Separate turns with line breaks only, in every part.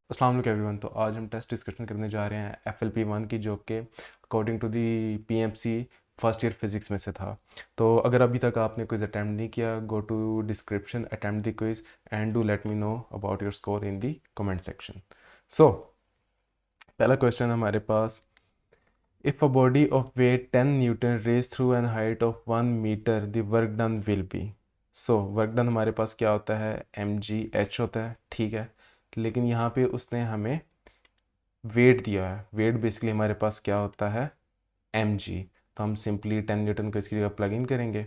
अस्सलाम वालेकुम एवरीवन। तो आज हम टेस्ट डिस्कशन करने जा रहे हैं FLP1 की, जो कि according to the PMC first year physics में से था। तो अगर अभी तक आपने क्विज़ अटैम्प्ट नहीं किया, go to description, attempt the quiz and do let me know about your score in the comment section. So पहला क्वेश्चन हमारे पास, if a body of weight 10 newton raised through an height of 1 metre, the work done will be. So work done हमारे पास क्या होता है, mgh होता है, ठीक है। लेकिन यहाँ पे उसने हमें वेट दिया है। वेट बेसिकली हमारे पास क्या होता है, mg। तो हम सिंपली 10 न्यूटन को इसकी जगह प्लग इन करेंगे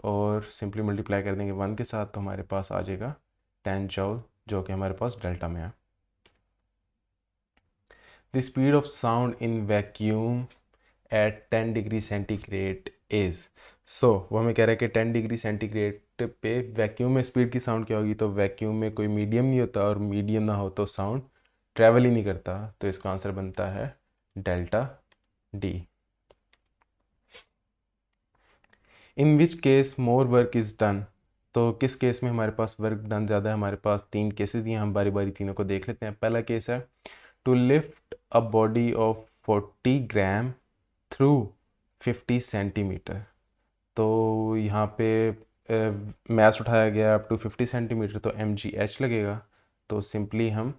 और सिंपली मल्टीप्लाई कर देंगे 1 के साथ, तो हमारे पास आ जाएगा 10 जूल, जो कि हमारे पास डेल्टा में है। The speed of sound in vacuum at 10 degree centigrade is. So वो हमें कह रहा है कि 10 डिग्री सेंटीग्रेड पे वैक्यूम में स्पीड की साउंड क्या होगी। तो वैक्यूम में कोई मीडियम नहीं होता, और मीडियम ना हो तो साउंड ट्रैवल ही नहीं करता। तो इसका आंसर बनता है delta D. In which case more work is done. तो किस केस में हमारे पास वर्क डन ज़्यादा है। हमारे पास 3 केसेस दिए, हम बारी बारी तीनों को देख लेते हैं। पहला केस है to lift a body of 40 gram through 50 centimetre. तो यहाँ पे मैथ उठाया गया अप टू 50 सेंटीमीटर, तो mgh लगेगा। तो सिंपली हम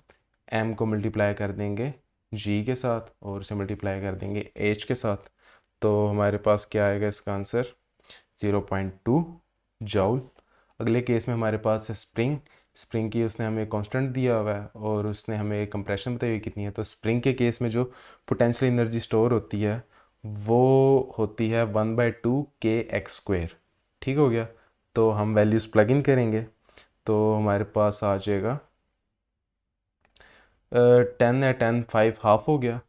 m को मल्टीप्लाई कर देंगे g के साथ और उसे मल्टीप्लाई कर देंगे h के साथ। तो हमारे पास क्या आएगा इसका आंसर, 0.2 जॉल। अगले केस में हमारे पास है स्प्रिंग। स्प्रिंग की उसने हमें कांस्टेंट दिया हुआ है और उसने हमें कंप्रेशन बताई हुई कितनी है। तो स्प्रिंग के केस में जो पोटेंशियल एनर्जी स्टोर होती है वो होती है 1/2 kx²। ठीक हो गया। तो हम वैल्यूज़ प्लग इन करेंगे तो हमारे पास आ जाएगा 10 है, 10 5 हाफ हो गया,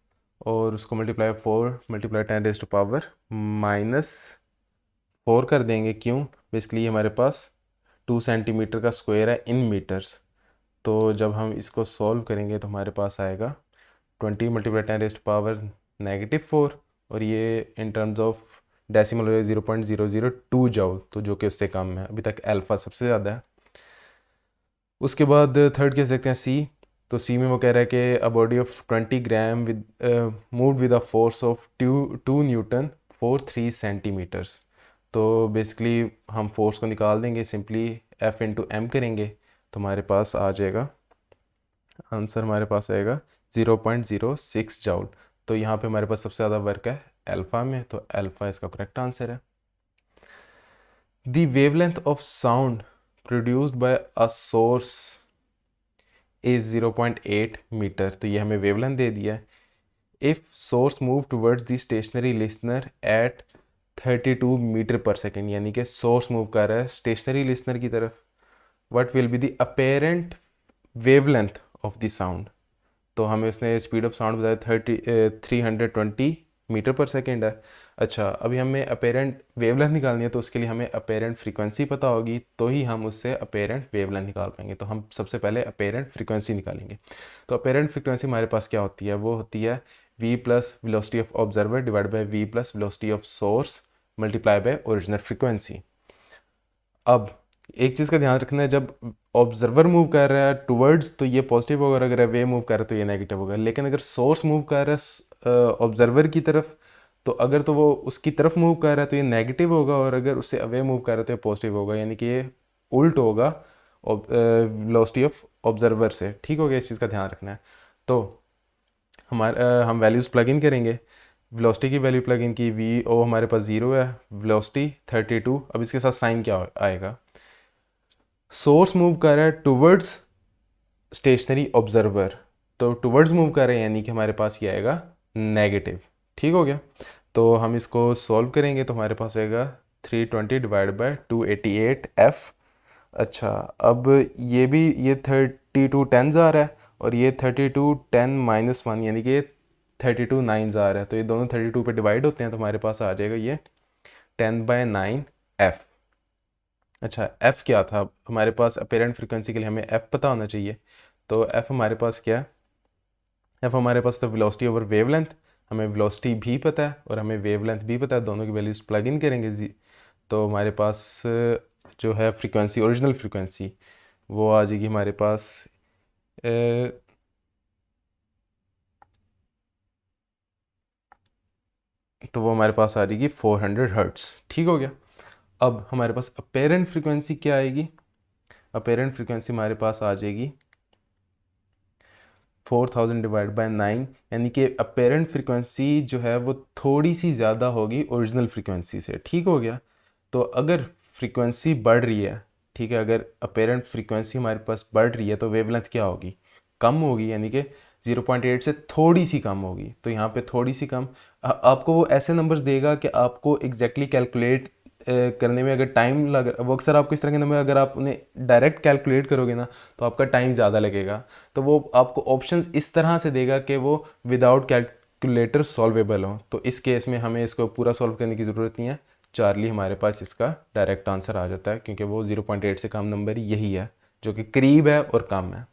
और उसको मल्टीप्लाई 4 मल्टीप्लाई 10⁻⁻⁴ कर देंगे। क्यों, बेसिकली हमारे पास 2 सेंटीमीटर का स्क्वायर है इन मीटर्स। तो जब हम इसको सॉल्व करेंगे तो हमारे पास आएगा 20 मल्टीप्लाई 10⁻⁻⁴, और ये इन टर्म्स ऑफ डेसिमल हो जाए 0.002 जॉल, तो जो कि उससे कम है। अभी तक अल्फ़ा सबसे ज़्यादा है। उसके बाद थर्ड केस देखते हैं, सी। तो सी में वो कह रहा है कि a body of 20 gram with move with a force of 2 newton for 3 centimetres. तो बेसिकली हम फोर्स को निकाल देंगे, सिंपली F इंटू एम करेंगे, तो हमारे पास आ जाएगा आंसर, हमारे पास आएगा 0.06 जॉल। तो यहाँ पे हमारे पास सबसे ज़्यादा वर्क है अल्फ़ा में, तो अल्फ़ा इसका करेक्ट आंसर है। The wavelength of sound produced by a source is 0.8 metre. तो ये हमें वेवलेंथ दे दिया है। If source move towards the stationary listener at 32 metre per second, यानी कि सोर्स मूव कर रहा है स्टेशनरी लिसनर की तरफ, what will be the apparent wavelength of the sound. तो हमें उसने स्पीड ऑफ साउंड बताया 320 मीटर पर सेकेंड है। अच्छा, अभी हमें अपेरेंट वेवलेंथ निकालनी है, तो उसके लिए हमें अपेरेंट फ्रीक्वेंसी पता होगी, तो ही हम उससे अपेरेंट वेवलेंथ निकाल पाएंगे। तो हम सबसे पहले अपेरेंट फ्रीक्वेंसी निकालेंगे। तो अपेरेंट फ्रीक्वेंसी हमारे पास क्या होती है, वो होती है v plus velocity of observer divide by v plus velocity of source multiply by original frequency. अब एक चीज़ का ध्यान रखना है, जब ऑब्जर्वर मूव कर रहा है टुवर्ड्स तो ये पॉजिटिव होगा, और अगर वे मूव कर रहा है तो ये नेगेटिव होगा। लेकिन अगर सोर्स मूव कर रहा है ऑब्जर्वर की तरफ, तो अगर तो वो उसकी तरफ मूव कर रहा है तो ये नेगेटिव होगा, और अगर उससे अवे मूव कर रहा है तो ये पॉजिटिव होगा, यानी कि ये उल्ट होगा वेलोसिटी ऑफ ऑब्जर्वर से। ठीक हो गया, इस चीज़ का ध्यान रखना है। तो हम वैल्यूज़ प्लग इन करेंगे। वेलोसिटी की वैल्यू प्लग इन की, वी ओ हमारे पास 0 है, वेलोसिटी 32। अब इसके साथ साइन क्या आएगा, सोर्स मूव कर रहा है टुवर्ड्स स्टेशनरी ऑब्जर्वर, तो टुवर्ड्स मूव कर रहे हैं यानी कि हमारे पास ये आएगा नेगेटिव। ठीक हो गया। तो हम इसको सॉल्व करेंगे तो हमारे पास आएगा 320 डिवाइड बाई 288 f। अच्छा, अब ये भी ये 32 टेंस आ रहा है, और ये 32 10 - 1 यानी कि 32 नाइन्स आ रहा है। तो ये दोनों 32 पे डिवाइड होते हैं, तो हमारे पास आ जाएगा ये 10/9 f। अच्छा, f क्या था, हमारे पास अपेरेंट फ्रीक्वेंसी के लिए हमें f पता होना चाहिए। तो f हमारे पास क्या है, f हमारे पास तो वेलोसिटी ओवर वेवलेंथ। हमें वेलोसिटी भी पता है और हमें वेवलेंथ भी पता है, दोनों की वैल्यूज प्लग इन करेंगे जी। तो हमारे पास जो है फ्रीक्वेंसी, ओरिजिनल फ्रीक्वेंसी, वो आ जाएगी हमारे पास तो वो हमारे पास आ जाएगी 400 हर्ट्स। ठीक हो गया। अब हमारे पास अपेरेंट फ्रीक्वेंसी क्या आएगी? अपेरेंट फ्रीक्वेंसी हमारे पास आ जाएगी 4000 डिवाइड बाय 9, यानी कि अपेरेंट फ्रीक्वेंसी जो है वो थोड़ी सी ज़्यादा होगी ओरिजिनल फ्रीक्वेंसी से। ठीक हो गया। तो अगर फ्रीक्वेंसी बढ़ रही है, ठीक है, अगर अपेरेंट फ्रीक्वेंसी हमारे पास बढ़ रही है तो वेवलेंथ क्या होगी? कम होगी, यानी कि 0.8 से थोड़ी सी कम होगी। तो यहाँ पे थोड़ी सी कम आपको वो ऐसे नंबर्स देगा कि आपको एग्जैक्टली कैलकुलेट करने में अगर टाइम लग, वो अक्सर आपको इस तरह के नंबर अगर आप उन्हें डायरेक्ट कैलकुलेट करोगे ना तो आपका टाइम ज़्यादा लगेगा। तो वो आपको ऑप्शंस इस तरह से देगा कि वो विदाउट कैलकुलेटर सॉल्वेबल हो। तो इस केस में हमें इसको पूरा सॉल्व करने की ज़रूरत नहीं है। चार्ली हमारे पास इसका डायरेक्ट आंसर आ जाता है, क्योंकि वो 0.8 से कम नंबर यही है जो कि करीब है और कम है।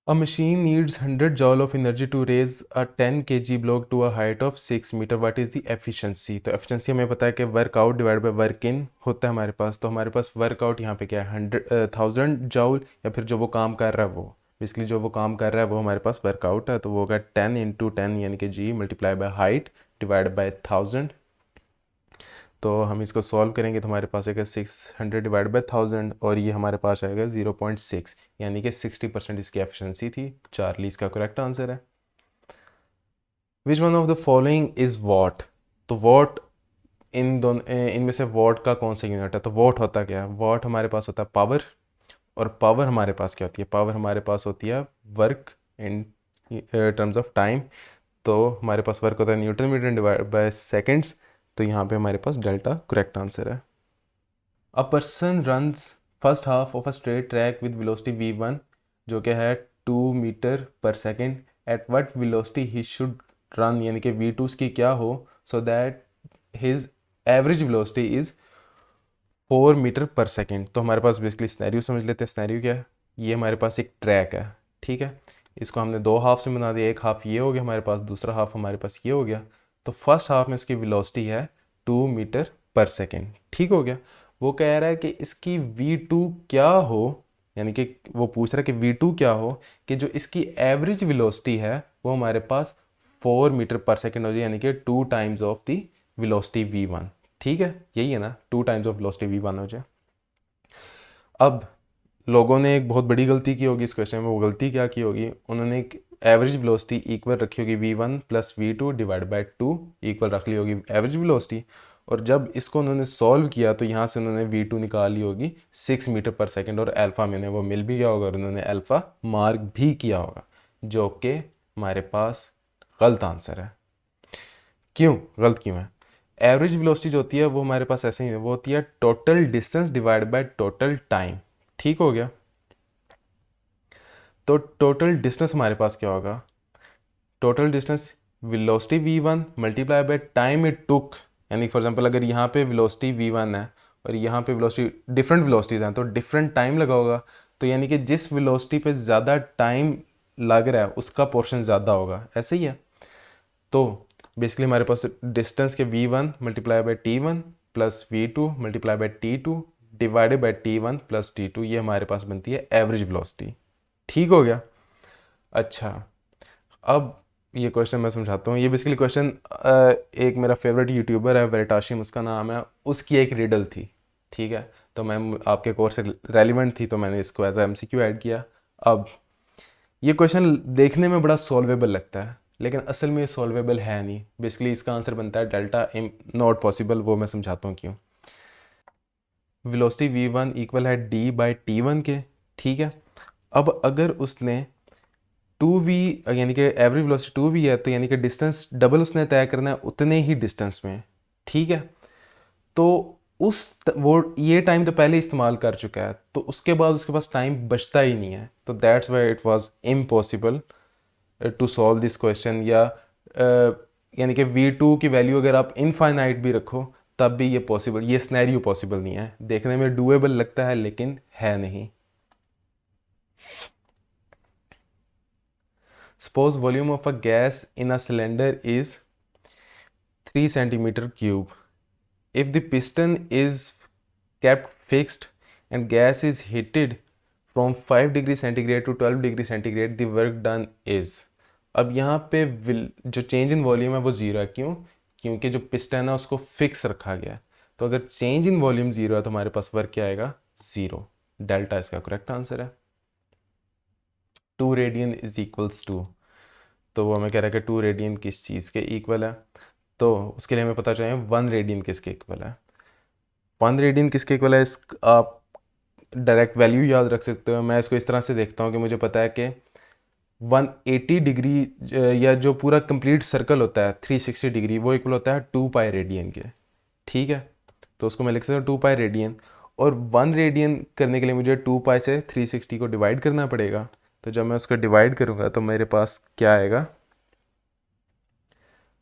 A machine needs 100 joule of energy to raise a 10 kg block to a height of 6 meter. What is the efficiency? तो efficiency हमें पता है कि workout divide by work in होता है हमारे पास। तो हमारे पास वर्कआउट यहाँ पे क्या है? 1000 जॉल, या फिर जो वो काम कर रहा है वो बेसिकली जो वो काम कर रहा है वो हमारे पास वर्कआउट है। तो वो होगा 10 इंटू 10 यानी कि G multiply by height divide by 1000। तो हम इसको सॉल्व करेंगे तो हमारे पास आएगा 600 डिवाइड बाई 1000 और ये हमारे पास आएगा 0.6, यानी कि 60% इसकी एफिशिएंसी थी। चार्ली इसका करेक्ट आंसर है। विच one of the following is what? तो वॉट इन दोनों इनमें से वॉट का कौन सा यूनिट है? तो वॉट होता क्या है? वॉट हमारे पास होता है पावर, और पावर हमारे पास क्या होती है? पावर हमारे पास होती है work in terms of time. तो हमारे पास वर्क होता है newton metre divide by seconds. तो यहाँ पे हमारे पास डेल्टा करेक्ट आंसर है। A person runs first half of a straight track with velocity v1 जो कि है 2 metre per second. At what velocity he should run, यानी कि v2 उसकी क्या हो so that his average velocity is 4 metre per second. तो हमारे पास बेसिकली स्नैरियो समझ लेते हैं। स्नैरियो क्या है? ये हमारे पास एक ट्रैक है, ठीक है। इसको हमने दो हाफ से बना दिया, एक हाफ ये हो गया हमारे पास, दूसरा हाफ हमारे पास ये हो गया। तो फर्स्ट हाफ में इसकी वेलोसिटी है 2 मीटर पर सेकेंड, ठीक हो गया। वो कह रहा है कि इसकी v2 क्या हो, यानी कि वो पूछ रहा है कि v2 क्या हो कि जो इसकी एवरेज वेलोसिटी है वो हमारे पास 4 मीटर पर सेकेंड हो जाए, यानी कि 2 times of the velocity v1। ठीक है, यही है ना, 2 टाइम्स ऑफ वेलोसिटी v1 हो जाए। अब लोगों ने एक बहुत बड़ी गलती की होगी इस क्वेश्चन में। वो गलती क्या की होगी? उन्होंने एक एवरेज वेलोसिटी इक्वल रखी होगी v1 plus v2 divide by 2 equal रख ली होगी एवरेज वेलोसिटी। और जब इसको उन्होंने सॉल्व किया तो यहाँ से उन्होंने v2 निकाल ली होगी 6 मीटर पर सेकेंड, और अल्फ़ा में उन्हें वो मिल भी गया होगा और उन्होंने अल्फ़ा मार्क भी किया होगा, जो कि हमारे पास गलत आंसर है। क्यों गलत क्यों है? एवरेज वेलोसिटी जो होती है वो हमारे पास ऐसे ही है, वो होती है total distance divide by total time. ठीक हो गया। तो टोटल डिस्टेंस हमारे पास क्या होगा? Total distance velocity v1 multiply by time it took, यानी फॉर एग्जांपल अगर यहाँ पे वेलोसिटी v1 है और यहाँ पे वेलोसिटी डिफरेंट वेलोसिटीज हैं तो डिफरेंट टाइम लगा होगा। तो यानी कि जिस वेलोसिटी पे ज़्यादा टाइम लग रहा है उसका पोर्शन ज़्यादा होगा, ऐसे ही है। तो बेसिकली हमारे पास डिस्टेंस के v1 multiply by t1 plus v2 multiply by t2 divided by t1 plus t2, ये हमारे पास बनती है एवरेज वेलोसिटी। ठीक हो गया। अच्छा, अब ये क्वेश्चन मैं समझाता हूँ। ये बेसिकली क्वेश्चन एक मेरा फेवरेट यूट्यूबर है वेरिटाशिम, उसका नाम है, उसकी एक रिडल थी, ठीक है। तो मैं आपके कोर्स से रेलिवेंट थी तो मैंने इसको एज MCQ ऐड किया। अब ये क्वेश्चन देखने में बड़ा सॉल्वेबल लगता है लेकिन असल में ये सॉल्वेबल है नहीं। बेसिकली इसका आंसर बनता है डेल्टा एम नॉट पॉसिबल। वो मैं समझाता हूँ क्यों। वेलोसिटी v1 इक्वल है d बाई t1 के, ठीक है। अब अगर उसने 2v यानी कि एवरेज वेलोसिटी 2v है तो यानी कि डिस्टेंस डबल उसने तय करना है उतने ही डिस्टेंस में, ठीक है। तो वो ये टाइम तो पहले इस्तेमाल कर चुका है तो उसके बाद उसके पास टाइम बचता ही नहीं है। तो that's why it was impossible to solve this question. या यानी कि v2 की वैल्यू अगर आप इनफाइनाइट भी रखो तब भी ये पॉसिबल, ये स्नैरियो पॉसिबल नहीं है। देखने में डूएबल लगता है लेकिन है नहीं। Suppose volume of a gas in a cylinder is 3 centimeter cube. If the piston is kept fixed and gas is heated from 5 degree centigrade to 12 degree centigrade, the work done is। अब यहाँ पे जो change in volume है वो zero है। क्यों? क्योंकि जो पिस्टन है उसको फिक्स रखा गया है। तो अगर चेंज इन वॉल्यूम ज़ीरो है तो हमारे पास वर्क क्या आएगा? ज़ीरो। डेल्टा इसका करेक्ट आंसर है। 2 रेडियन इज इक्वल्स टू, तो वो हमें कह रहा है कि 2 रेडियन किस चीज़ के इक्वल है। तो उसके लिए हमें पता चाहिए 1 रेडियन किसके इक्वल है। 1 रेडियन किसके इक्वल है, इस आप डायरेक्ट वैल्यू याद रख सकते हो। मैं इसको इस तरह से देखता हूँ कि मुझे पता है कि 180 डिग्री या जो पूरा कंप्लीट सर्कल होता है 360 डिग्री वो इक्वल होता है 2 पाई रेडियन के। ठीक है, तो उसको मैं लिख सकता हूँ 2 पाई रेडियन, और 1 रेडियन करने के लिए मुझे 2 पाई से 360 को डिवाइड करना पड़ेगा। तो जब मैं उसको डिवाइड करूँगा तो मेरे पास क्या आएगा,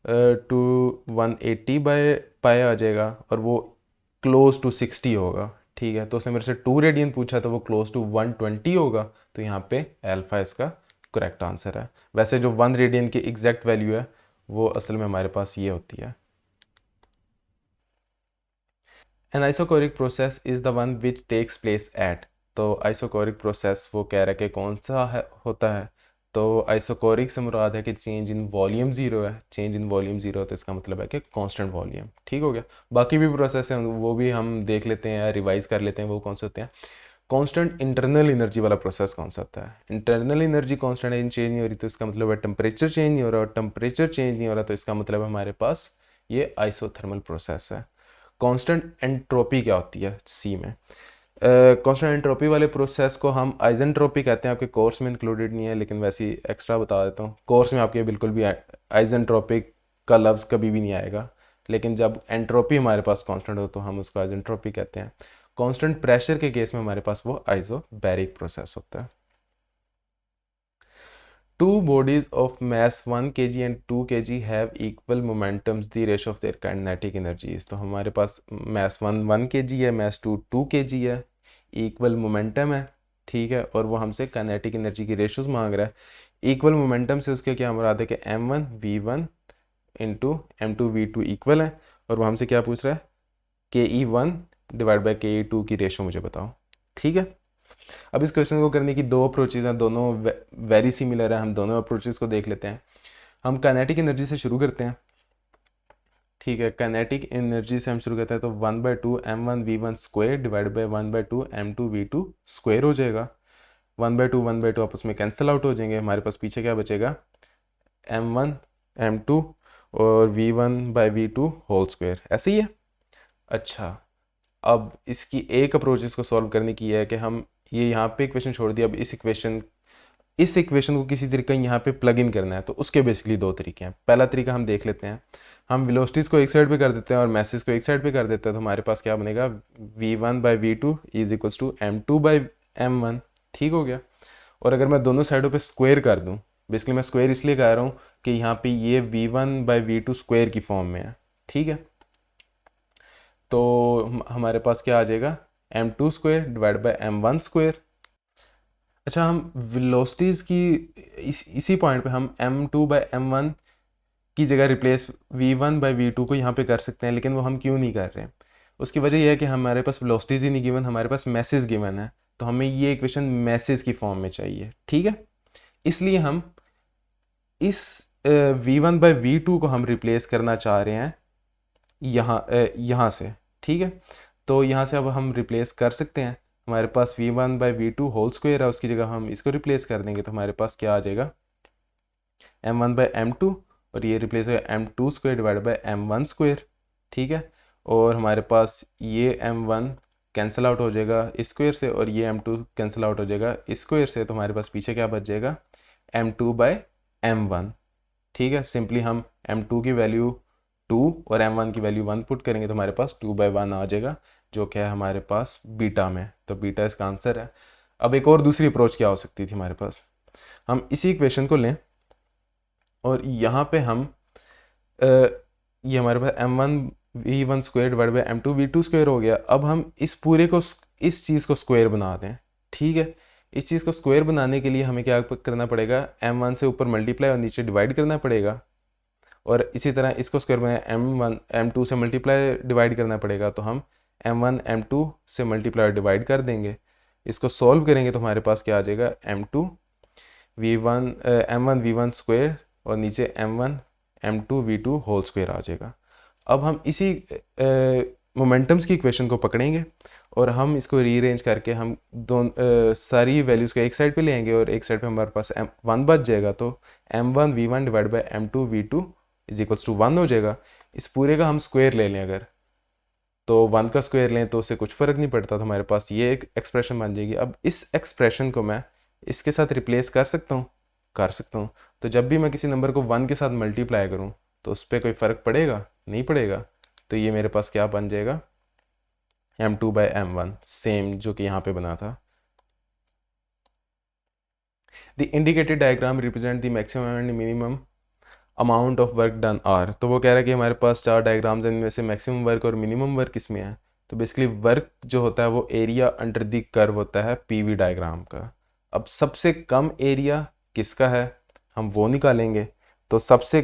180 बाय पाई आ जाएगा, और वो क्लोज टू 60 होगा। ठीक है, तो उसने मेरे से 2 रेडियन पूछा तो वो क्लोज टू 120 होगा। तो यहाँ पे अल्फ़ा इसका करेक्ट आंसर है। वैसे जो 1 रेडियन की एग्जैक्ट वैल्यू है वो असल में हमारे पास ये होती है। An isochoric process is the one which takes place at, तो आइसोकोरिक प्रोसेस वो कह रहा है कि कौन सा है होता है। तो आइसोकोरिक से मुराद है कि चेंज इन वॉल्यूम ज़ीरो है। चेंज इन वॉल्यूम ज़ीरो है तो इसका मतलब है कि कांस्टेंट वॉल्यूम। ठीक हो गया। बाकी भी प्रोसेस हैं वो भी हम देख लेते हैं या रिवाइज कर लेते हैं, वो कौन से होते हैं। कांस्टेंट इंटरनल एनर्जी वाला प्रोसेस कौन सा होता है? इंटरनल एनर्जी कांस्टेंट चेंज नहीं हो रही तो इसका मतलब है टेम्परेचर चेंज नहीं हो रहा, और टेम्परेचर चेंज नहीं हो रहा तो इसका मतलब है हमारे पास ये आइसोथर्मल प्रोसेस है। कांस्टेंट एंट्रोपी क्या होती है सी में? कांस्टेंट एंट्रोपी वाले प्रोसेस को हम आइजेंट्रोपी कहते हैं। आपके कोर्स में इंक्लूडेड नहीं है लेकिन वैसे ही एक्स्ट्रा बता देता हूँ। कोर्स में आपके बिल्कुल भी आइजेंट्रोपिक का लफ्ज़ कभी भी नहीं आएगा, लेकिन जब एंट्रोपी हमारे पास कांस्टेंट हो तो हम उसको आइजेंट्रोपी कहते हैं। कांस्टेंट प्रेशर के केस में हमारे पास वो आइसोबैरिक प्रोसेस होता है। Two bodies of mass 1 kg and 2 kg have equal momentums, the ratio of their kinetic energies। तो हमारे पास mass 1 kg है, mass 2 kg है, इक्वल मोमेंटम है। ठीक है, और वो हमसे काइनेटिक एनर्जी की रेशियोज मांग रहा है। इक्वल मोमेंटम से उसके क्या मुराद है कि m1 v1 into m2 v2 equal है, और वो हमसे क्या पूछ रहा है, ke1 डिवाइड बाई ke2 की रेशियो मुझे बताओ। ठीक है, अब इस क्वेश्चन को करने की दो अप्रोचेज हैं, दोनों वेरी सिमिलर है। हम दोनों अप्रोचेज को देख लेते हैं। हम काइनेटिक एनर्जी से शुरू करते हैं। ठीक है, काइनेटिक एनर्जी से हम शुरू करते हैं तो 1/2 m1v1 square divide by 1/2 m2v2 square हो जाएगा। 1/2 आपस में कैंसिल आउट हो जाएंगे। हमारे पास पीछे क्या बचेगा, m1 m2 और v1/v2 होल स्क्वायर। ऐसे ही है। अच्छा, अब इसकी एक अप्रोच इसको सॉल्व करने की है कि हम ये यहाँ पे इक्वेशन छोड़ दिया। अब इस इक्वेशन को किसी तरीके यहाँ पे प्लग इन करना है, तो उसके बेसिकली दो तरीके हैं। पहला तरीका हम देख लेते हैं, हम वेलोसिटीज़ को एक साइड पे कर देते हैं और मैसेज को एक साइड पे कर देते हैं। तो हमारे पास क्या बनेगा, v1/v2 is equals to m2/m1। ठीक हो गया। और अगर मैं दोनों साइडों पे स्क्वायर कर दूँ, बेसिकली मैं स्क्वायर इसलिए कह रहा हूँ कि यहाँ पे ये v1/v2 स्क्वायर की फॉर्म में है। ठीक है, तो हमारे पास क्या आ जाएगा, m2 square divide by m1 square. अच्छा, हम वेलोसिटीज़ की इसी पॉइंट पे हम m2/m1 की जगह रिप्लेस v1/v2 को यहाँ पे कर सकते हैं, लेकिन वो हम क्यों नहीं कर रहे हैं? उसकी वजह यह है कि हमारे पास वेलोसिटीज़ ही नहीं गिवन, हमारे पास मैसेज गिवन है। तो हमें ये इक्वेशन मैसेज की फॉर्म में चाहिए। ठीक है, इसलिए हम इस v1/v2 को हम रिप्लेस करना चाह रहे हैं यहाँ से। ठीक है, तो यहाँ से अब हम रिप्लेस कर सकते हैं। हमारे पास v1/v2 होल स्क्वायर है, उसकी जगह हम इसको रिप्लेस कर देंगे। तो हमारे पास क्या आ जाएगा, m1/m2, और ये रिप्लेस हो m2 square divide by m1 square. ठीक है, और हमारे पास ये m1 कैंसिल आउट हो जाएगा इस स्क्वायर से, और ये m2 कैंसिल आउट हो जाएगा इस स्क्वायर से। तो हमारे पास पीछे क्या बच जाएगा, m2/m1। ठीक है, सिंपली हम m2 की वैल्यू 2 और m1 की वैल्यू 1 पुट करेंगे तो हमारे पास 2/1 आ जाएगा, जो क्या है हमारे पास बीटा में। तो बीटा इसका आंसर है। अब एक और दूसरी अप्रोच क्या हो सकती थी हमारे पास, हम इसी इक्वेशन को लें और यहाँ पे हम ये हमारे पास m1v1 square divide by m2v2 square हो गया। अब हम इस पूरे को, इस चीज़ को स्क्वायर बना दें। ठीक है, इस चीज़ को स्क्वायर बनाने के लिए हमें क्या करना पड़ेगा, m1 से ऊपर मल्टीप्लाई और नीचे डिवाइड करना पड़ेगा, और इसी तरह इसको स्क्वायर में m1 m2 से मल्टीप्लाई डिवाइड करना पड़ेगा। तो हम m1 m2 से मल्टीप्लाई डिवाइड कर देंगे। इसको सॉल्व करेंगे तो हमारे पास क्या आ जाएगा, m1 v1 स्क्वायर और नीचे M1 M2 V2 whole square आ जाएगा। अब हम इसी मोमेंटम्स की इक्वेशन को पकड़ेंगे और हम इसको रीअरेंज करके हम सारी वैल्यूज़ को एक साइड पे ले आएंगे और एक साइड पे हमारे पास M1 बच जाएगा। तो M1 V1 divide by M2 V2 is equals to 1 हो जाएगा। इस पूरे का हम स्क्वायर ले लें अगर, तो 1 का स्क्वायर लें तो उससे कुछ फ़र्क नहीं पड़ता, तो हमारे पास ये एक एक्सप्रेशन बन जाएगी। अब इस एक्सप्रेशन को मैं इसके साथ रिप्लेस कर सकता हूँ। तो जब भी मैं किसी नंबर को 1 के साथ मल्टीप्लाई करूँ तो उस पर कोई फ़र्क पड़ेगा? नहीं पड़ेगा। तो ये मेरे पास क्या बन जाएगा? M2 बाई M1, सेम जो कि यहाँ पे बना था। The indicated diagram represent the maximum and minimum amount of work done are. तो वो कह रहा है कि हमारे पास 4 डायग्राम्स हैं, इनमें से मैक्सिमम वर्क और मिनिमम वर्क किस में है। तो बेसिकली वर्क जो होता है वो एरिया अंडर द कर्व होता है पीवी डायग्राम का। अब सबसे कम एरिया किसका है हम वो निकालेंगे। तो सबसे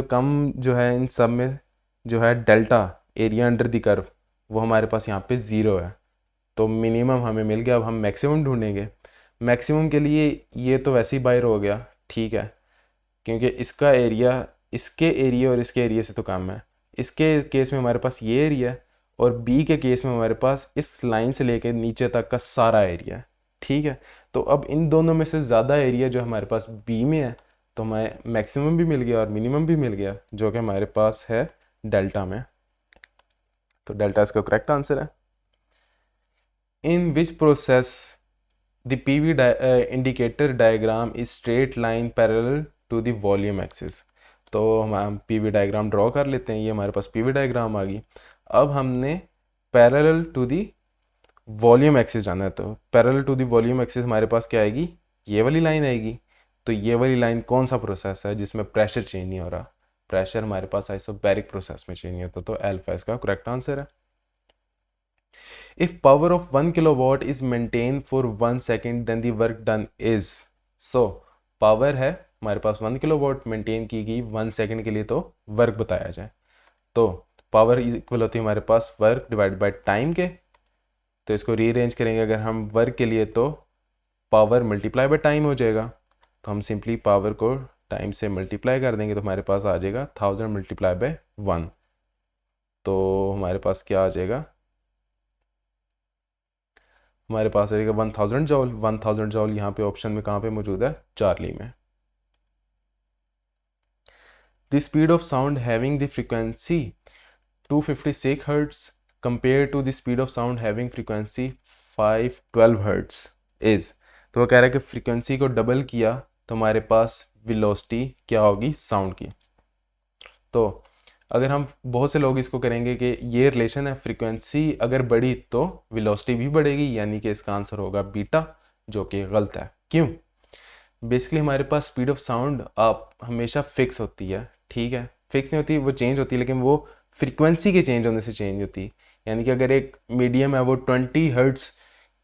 कम जो है इन सब में जो है delta area under the curve, वो हमारे पास यहाँ पे 0 है। तो मिनिमम हमें मिल गया। अब हम मैक्सिमम ढूंढेंगे। मैक्सिमम के लिए ये तो वैसे ही बाहर हो गया, ठीक है, क्योंकि इसका एरिया इसके एरिया और इसके एरिया से तो कम है। इसके केस में हमारे पास ये एरिया है और बी के केस में हमारे पास इस लाइन से लेकर नीचे तक का सारा एरिया है, ठीक है। तो अब इन दोनों में से ज़्यादा एरिया जो हमारे पास बी में है, तो हमें मैक्सिमम भी मिल गया और मिनिमम भी मिल गया, जो कि हमारे पास है डेल्टा में। तो डेल्टा इसका करेक्ट आंसर है। In which process the PV indicator diagram is straight line parallel to the volume axis. तो हम पीवी डायग्राम ड्रॉ कर लेते हैं। ये हमारे पास पीवी डायग्राम आ गई। अब हमने parallel to the volume axis जाना है। तो parallel to the volume axis हमारे पास क्या आएगी? ये वाली लाइन आएगी। तो ये वाली लाइन कौन सा प्रोसेस है जिसमें प्रेशर चेंज नहीं हो रहा? प्रेशर हमारे पास आइसोबैरिक प्रोसेस में चेंज नहीं होता। तो अल्फा इसका करेक्ट आंसर है। If power of 1 kilowatt is maintained for 1 second, then the work done is. So power है हमारे पास 1 किलोवाट मेंटेन की गई 1 सेकंड के लिए, तो वर्क बताया जाए तो पावर इक्वल होती है हमारे पास वर्क डिवाइड बाय टाइम के। तो इसको रीअरेंज करेंगे अगर हम वर्क के लिए, तो पावर मल्टीप्लाई बाय टाइम हो जाएगा। तो हम सिंपली पावर को टाइम से मल्टीप्लाई कर देंगे तो हमारे पास आ जाएगा 1000 मल्टीप्लाई बाय 1। तो हमारे पास क्या आ जाएगा? हमारे पास रहेगा 1000 जॉल। 1000 जॉल यहाँ पे ऑप्शन में कहाँ पे मौजूद है? चार्ली में। The speed of sound having the frequency 256 hertz compare to the speed of sound having frequency 512 hertz is. तो वो कह रहा है कि फ्रीक्वेंसी को डबल किया तो हमारे पास वेलोसिटी क्या होगी साउंड की। तो अगर हम बहुत से लोग इसको करेंगे कि ये रिलेशन है, फ्रीक्वेंसी अगर बढ़ी तो वेलोसिटी भी बढ़ेगी, यानी कि इसका आंसर होगा बीटा, जो कि गलत है। क्यों? बेसिकली हमारे पास स्पीड ऑफ साउंड आप हमेशा फिक्स होती है, ठीक है, फिक्स नहीं होती, वो चेंज होती है, लेकिन वो फ्रीक्वेंसी के चेंज होने से चेंज होती है। यानी कि अगर एक मीडियम है वो 20 हर्ट्ज़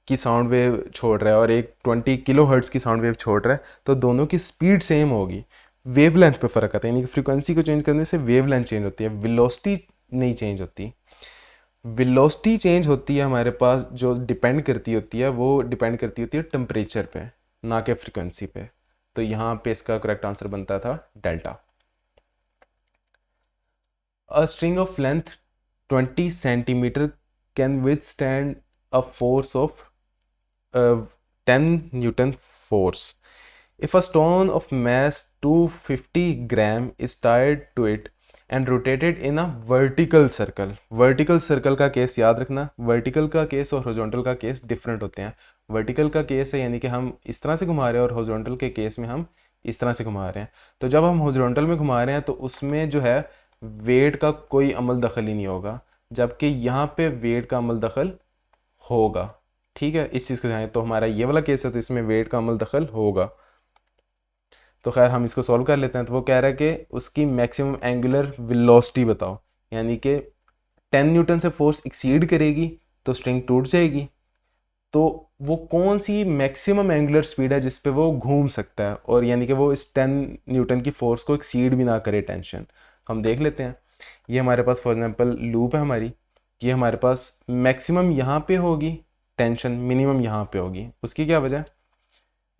की साउंड वेव छोड़ रहा है और एक 20 किलो हर्ट्ज़ की साउंड वेव छोड़ रहा है, तो दोनों की स्पीड सेम होगी, वेवलेंथ पे फ़र्क आता है। यानी कि फ्रीक्वेंसी को चेंज करने से वेवलेंथ चेंज होती है, वेलोसिटी नहीं चेंज होती। वेलोसिटी चेंज होती है हमारे पास, जो डिपेंड करती होती है, वो डिपेंड करती होती है टेम्परेचर पे, ना कि फ्रीक्वेंसी पे। तो यहाँ पे इसका करेक्ट आंसर बनता था delta. A string of length 20 centimetre can withstand a force of 10 Newton force. If a stone of mass 250 gram is tied to it and rotated in a vertical circle, vertical circle का case याद रखना, vertical का case और horizontal का case different होते हैं। Vertical का case है यानी कि हम इस तरह से घुमा रहे हैं और हॉरिजॉन्टल के केस में हम इस तरह से घुमा रहे हैं। तो जब हम हॉरिजॉन्टल में घुमा रहे हैं तो उसमें जो है वेट का कोई अमल दखल ही नहीं होगा, जबकि यहाँ पे वेट का अमल दखल होगा, ठीक है। इस चीज़ को ध्यान, तो हमारा ये वाला केस है तो इसमें वेट का अमल दखल होगा। तो खैर हम इसको सॉल्व कर लेते हैं। तो वो कह रहा है कि उसकी मैक्सिमम एंगुलर वेलोसिटी बताओ, यानी कि 10 न्यूटन से फोर्स एक्सीड करेगी तो स्ट्रिंग टूट जाएगी। तो वो कौन सी मैक्सिमम एंगुलर स्पीड है जिस पे वो घूम सकता है, और यानी कि वो इस 10 न्यूटन की फोर्स को एक्सीड भी ना करे टेंशन। हम देख लेते हैं। ये हमारे पास फॉर एग्जांपल लूप है हमारी, ये हमारे पास मैक्सिमम यहाँ पे होगी टेंशन, मिनिमम यहाँ पे होगी। उसकी क्या वजह?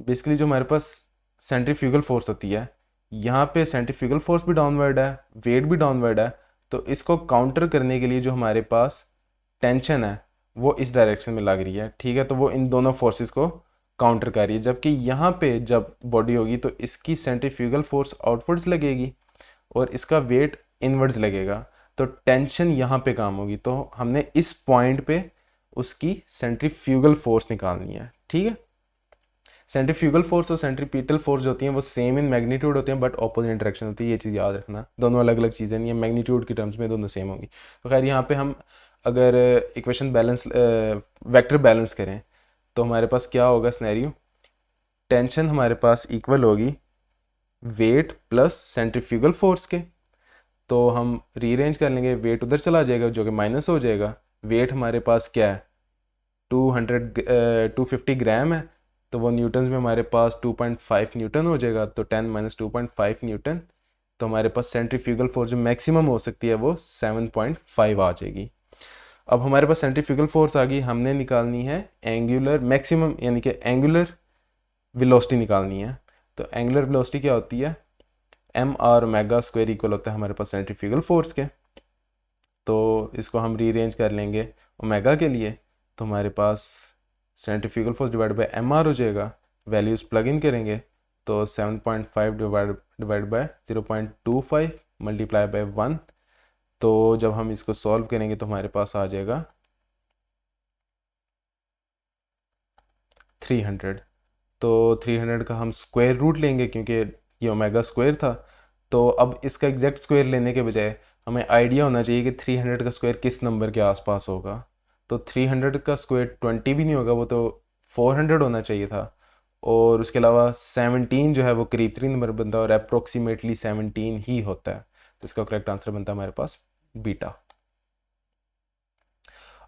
बेसिकली जो हमारे पास सेंट्रीफ्यूगल फोर्स होती है यहाँ पे सेंट्रीफ्यूगल फोर्स भी डाउनवर्ड है, वेट भी डाउनवर्ड है, तो इसको काउंटर करने के लिए जो हमारे पास टेंशन है वो इस डायरेक्शन में लग रही है, ठीक है। तो वो इन दोनों फोर्सेस को काउंटर कर रही है, जबकि यहाँ पे जब बॉडी होगी तो इसकी सेंट्रीफ्यूगल फोर्स आउटवर्ड्स लगेगी और इसका वेट इनवर्ड्स लगेगा, तो टेंशन यहाँ पे काम होगी। तो हमने इस पॉइंट पे उसकी सेंट्रीफ्यूगल फोर्स निकालनी है, ठीक है। सेंट्रीफ्यूगल फोर्स और सेंट्रीपिटल फोर्स जो होती हैं वो सेम इन मैग्नीट्यूड होते हैं बट ऑपोजिट डायरेक्शन होती है, ये चीज़ याद रखना। दोनों अलग अलग चीज़ें नहीं है, मैग्नीट्यूड की टर्म्स में दोनों सेम होंगी। तो खैर यहाँ पे हम अगर इक्वेशन बैलेंस वेक्टर बैलेंस करें तो हमारे पास क्या होगा सिनेरियो, टेंशन हमारे पास इक्वल होगी वेट प्लस सेंट्रीफ्यूगल फोर्स के। तो हम रीअरेंज कर लेंगे, वेट उधर चला जाएगा जो कि माइनस हो जाएगा। वेट हमारे पास क्या है 250 ग्राम है, तो वो न्यूटन्स में हमारे पास 2.5 न्यूटन हो जाएगा, तो 10 माइनस 2.5 न्यूटन। तो हमारे पास सेंट्रीफ्यूगल फोर्स जो मैक्सिमम हो सकती है वो 7.5 आ जाएगी। अब हमारे पास सेंट्रीफ्यूगल फोर्स आ गई, हमने निकालनी है एंगुलर मैक्सिमम यानी कि एंगुलर वेलोसिटी निकालनी है। तो एंगुलर वेलोसिटी क्या होती है, M R omega square equal होता है हमारे पास सेंट्रीफ्यूगल फोर्स के। तो इसको हम रीअरेंज कर लेंगे ओमेगा के लिए, तो हमारे पास centrifugal force divide by M R हो जाएगा, वैल्यूज़ प्लग इन करेंगे तो 7.5 डिवाइड बाय 0.25 मल्टीप्लाई बाय 1। तो जब हम इसको सॉल्व करेंगे तो हमारे पास आ जाएगा 300। तो 300 का हम स्क्वायर रूट लेंगे क्योंकि ये ओमेगा स्क्वायर था। तो अब इसका एग्जैक्ट स्क्वायर लेने के बजाय हमें आइडिया होना चाहिए कि 300 का स्क्वायर किस नंबर के आसपास होगा। तो 300 का स्क्वायर 20 भी नहीं होगा, वो तो 400 होना चाहिए था। और उसके अलावा 17 जो है वो करीब 3 नंबर बनता है और अप्रोक्सीमेटली 17 ही होता है। तो इसका करेक्ट आंसर बनता है हमारे पास बीटा।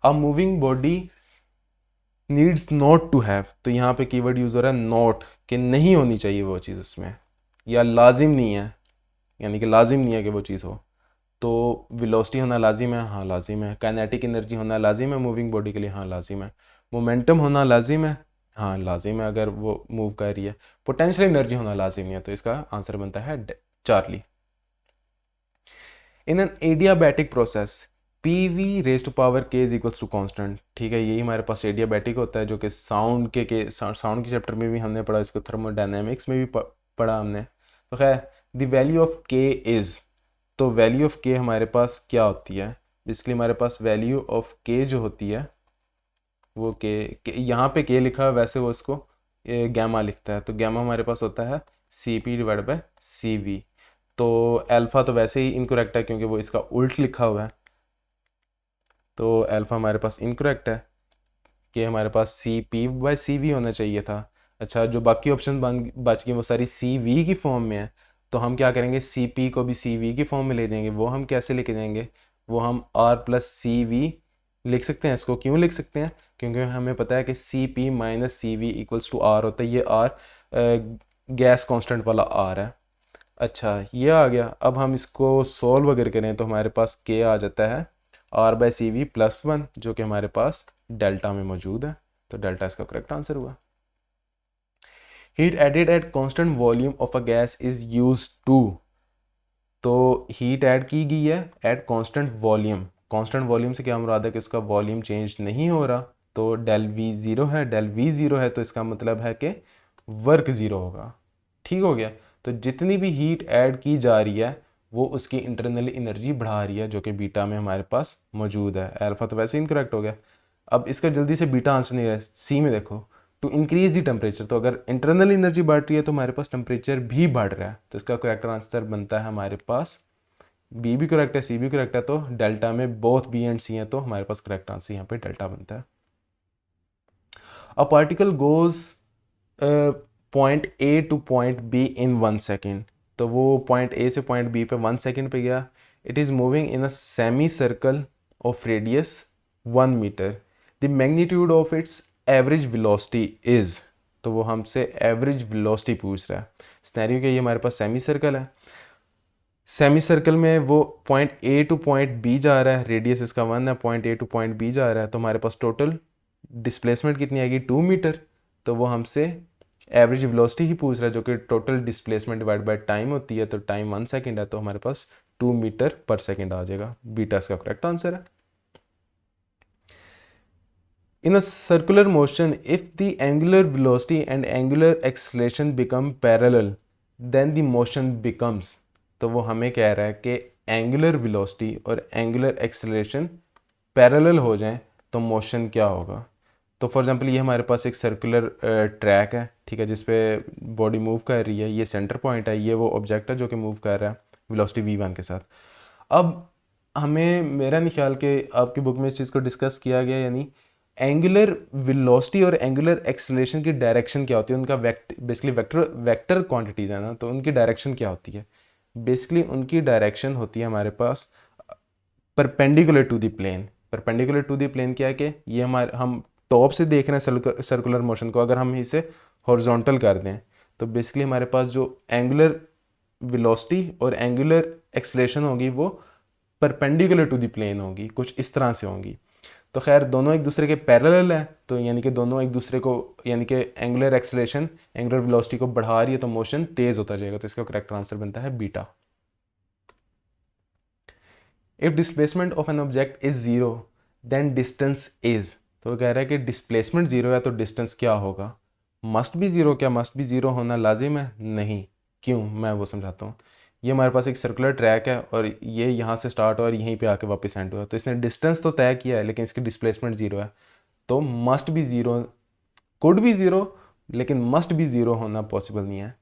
अब moving body needs not to have, तो यहाँ पे कीवर्ड यूज़ हो रहा है नॉट, कि नहीं होनी चाहिए वो चीज़ उसमें, या लाजिम नहीं है, यानी कि लाजिम नहीं है कि वो चीज़ हो। तो वेलोसिटी होना लाजिम है, हाँ लाजिम है। काइनेटिक एनर्जी होना लाजिम है मूविंग बॉडी के लिए, हाँ लाजिम है। मोमेंटम होना लाजिम है, हाँ लाजिम है अगर वो मूव कर रही है। पोटेंशियल एनर्जी होना लाजिम नहीं है, तो इसका आंसर बनता है charlie. In an adiabatic process PV raise to power K is equals to constant, ठीक है। यही हमारे पास एडियाबैटिक होता है जो कि साउंड के साउंड के चैप्टर में भी हमने पढ़ा, इसको थर्मोडायनेमिक्स में भी पढ़ा हमने। तो खैर the value of K is, तो वैल्यू ऑफ K हमारे पास क्या होती है, बेसिकली हमारे पास वैल्यू ऑफ K जो होती है वो यहाँ पे K लिखा है, वैसे वो इसको गैमा लिखता है। तो गैमा हमारे पास होता है CP डिवाइड बाय CV। तो अल्फ़ा तो वैसे ही इनकरेक्ट है क्योंकि वो इसका उल्ट लिखा हुआ है, तो अल्फ़ा हमारे पास इनकरेक्ट है कि हमारे पास CP/CV होना चाहिए था। अच्छा, जो बाकी ऑप्शन बच गए वो सारी CV की फॉर्म में है, तो हम क्या करेंगे CP को भी CV की फॉर्म में ले जाएंगे। वो हम कैसे लेके जाएंगे, वो हम R+CV लिख सकते हैं। इसको क्यों लिख सकते हैं, क्योंकि हमें पता है कि CP minus CV equals to R होता है। ये R गैस कांस्टेंट वाला R है। अच्छा, ये आ गया। अब हम इसको सॉल्व अगर करें तो हमारे पास K आ जाता है R/CV+1 जो कि हमारे पास डेल्टा में मौजूद है। तो डेल्टा इसका करेक्ट आंसर हुआ। Heat added at constant volume of a gas is use to, तो हीट ऐड की गई है at constant volume. Constant volume से क्या मुराद है कि उसका वॉल्यूम चेंज नहीं हो रहा, तो डेल V 0 है। डेल V 0 है तो इसका मतलब है कि वर्क ज़ीरो होगा, ठीक हो गया। तो जितनी भी हीट ऐड की जा रही है वो उसकी इंटरनल एनर्जी बढ़ा रही है जो कि बीटा में हमारे पास मौजूद है। अल्फ़ा तो वैसे ही इनकरेक्ट हो गया। अब इसका जल्दी से बीटा आंसर नहीं है। सी में देखो टू इंक्रीज द टेम्परेचर, तो अगर इंटरनल एनर्जी बढ़ रही है तो हमारे पास टेम्परेचर भी बढ़ रहा है, तो इसका करेक्ट आंसर बनता है हमारे पास बी भी करेक्ट है, सी भी करेक्ट है। तो डेल्टा में बोथ बी एंड सी हैं, तो हमारे पास करेक्ट आंसर यहाँ पे डेल्टा बनता है। A particle goes point A to point be in 1 second, तो वो पॉइंट ए से पॉइंट बी पे 1 सेकेंड पे गया। It is moving in a semi circle of radius 1 metre. The magnitude of its average velocity is, तो वो हमसे average velocity पूछ रहा है। स्नैरियो के ये हमारे पास सेमी सर्कल है, सेमी सर्कल में वो point A to point B जा रहा है, रेडियस इसका 1 है, point A to point B जा रहा है। तो हमारे पास टोटल डिस्प्लेसमेंट कितनी आएगी 2 मीटर। तो वो हमसे एवरेज वेलोसिटी ही पूछ रहा है जो कि total displacement divide by time होती है, तो टाइम 1 सेकेंड है, तो हमारे पास 2 मीटर पर सेकेंड आ जाएगा। बीटा इसका करेक्ट आंसर है। In a circular motion, if the angular velocity and angular acceleration become parallel, then the motion becomes, तो वो हमें कह रहा है कि एंगुलर वेलोसिटी और एंगुलर एक्सेलरेशन पैरेलल हो जाएं तो मोशन क्या होगा। तो फॉर एग्जांपल ये हमारे पास एक सर्कुलर ट्रैक है, ठीक है, जिस पे बॉडी मूव कर रही है, ये सेंटर पॉइंट है, ये वो ऑब्जेक्ट है जो कि मूव कर रहा है वेलोसिटी v1 के साथ। अब हमें, मेरा नहीं ख्याल कि आपकी बुक में इस चीज़ को डिस्कस किया गया, यानी एंगुलर वेलोसिटी और एंगुलर एक्सेलरेशन की डायरेक्शन क्या होती है, उनका बेसिकली वेक्टर क्वांटिटीज़ है ना, तो उनकी डायरेक्शन क्या होती है। बेसिकली उनकी डायरेक्शन होती है हमारे पास perpendicular to the plane. Perpendicular to the plane क्या है कि ये हमारे, हम टॉप से देख रहे हैं सर्कुलर मोशन को, अगर हम इसे हॉरिजॉन्टल कर दें तो बेसिकली हमारे पास जो एंगुलर वेलोसिटी और एंगुलर एक्सेलरेशन होगी वो परपेंडिकुलर टू द प्लेन होगी, कुछ इस तरह से होंगी। तो खैर दोनों एक दूसरे के पैरेलल है, तो यानी कि दोनों एक दूसरे को, यानी कि एंगुलर एक्सेलरेशन एंगुलर वेलोसिटी को बढ़ा रही है तो मोशन तेज होता जाएगा, तो इसका करेक्ट आंसर बनता है beta. If displacement of an object is zero then distance is, तो वो कह रहा है कि डिस्प्लेसमेंट जीरो है तो डिस्टेंस क्या होगा। मस्ट बी जीरो, क्या मस्ट बी जीरो होना लाजिम है? नहीं। क्यों, मैं वो समझाता हूँ। ये हमारे पास एक सर्कुलर ट्रैक है और ये यहाँ से स्टार्ट हुआ और यहीं पे आके वापस एंड हुआ, तो इसने डिस्टेंस तो तय किया है लेकिन इसकी डिस्प्लेसमेंट जीरो है, तो must be zero, could be zero, लेकिन मस्ट बी ज़ीरो होना पॉसिबल नहीं है।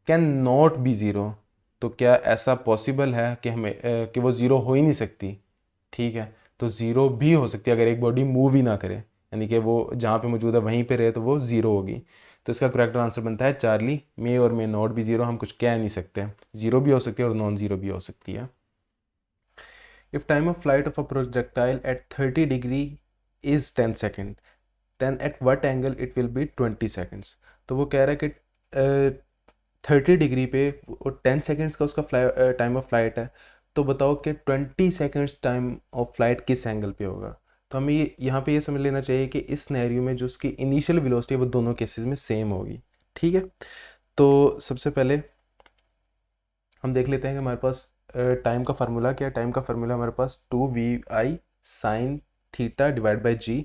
कैन नॉट बी ज़ीरो, तो क्या ऐसा पॉसिबल है कि हमें कि वो ज़ीरो हो ही नहीं सकती? ठीक है, तो ज़ीरो भी हो सकती है अगर एक बॉडी मूव ही ना करे, यानी कि वो जहाँ पे मौजूद है वहीं पे रहे तो वो ज़ीरो होगी। तो इसका करेक्ट आंसर बनता है चार्ली। मे और मे नॉट बी ज़ीरो हम कुछ कह नहीं सकते, ज़ीरो भी हो सकती है और नॉन ज़ीरो भी हो सकती है। If time of flight of a projectile at 30 degree is 10 second, then at what angle it will be 20 seconds. तो वो कह रहा है कि 30 डिग्री पे और 10 सेकेंड्स का उसका टाइम ऑफ फ्लाइट है, तो बताओ कि 20 सेकेंड्स टाइम ऑफ फ्लाइट किस एंगल पे होगा। तो हमें ये यहाँ पे ये समझ लेना चाहिए कि इस सिनेरियो में जो उसकी इनिशियल वेलोसिटी है वो दोनों केसेस में सेम होगी। ठीक है, तो सबसे पहले हम देख लेते हैं कि हमारे पास टाइम का फार्मूला क्या है। टाइम का फार्मूला हमारे पास 2vi sine theta divide by g.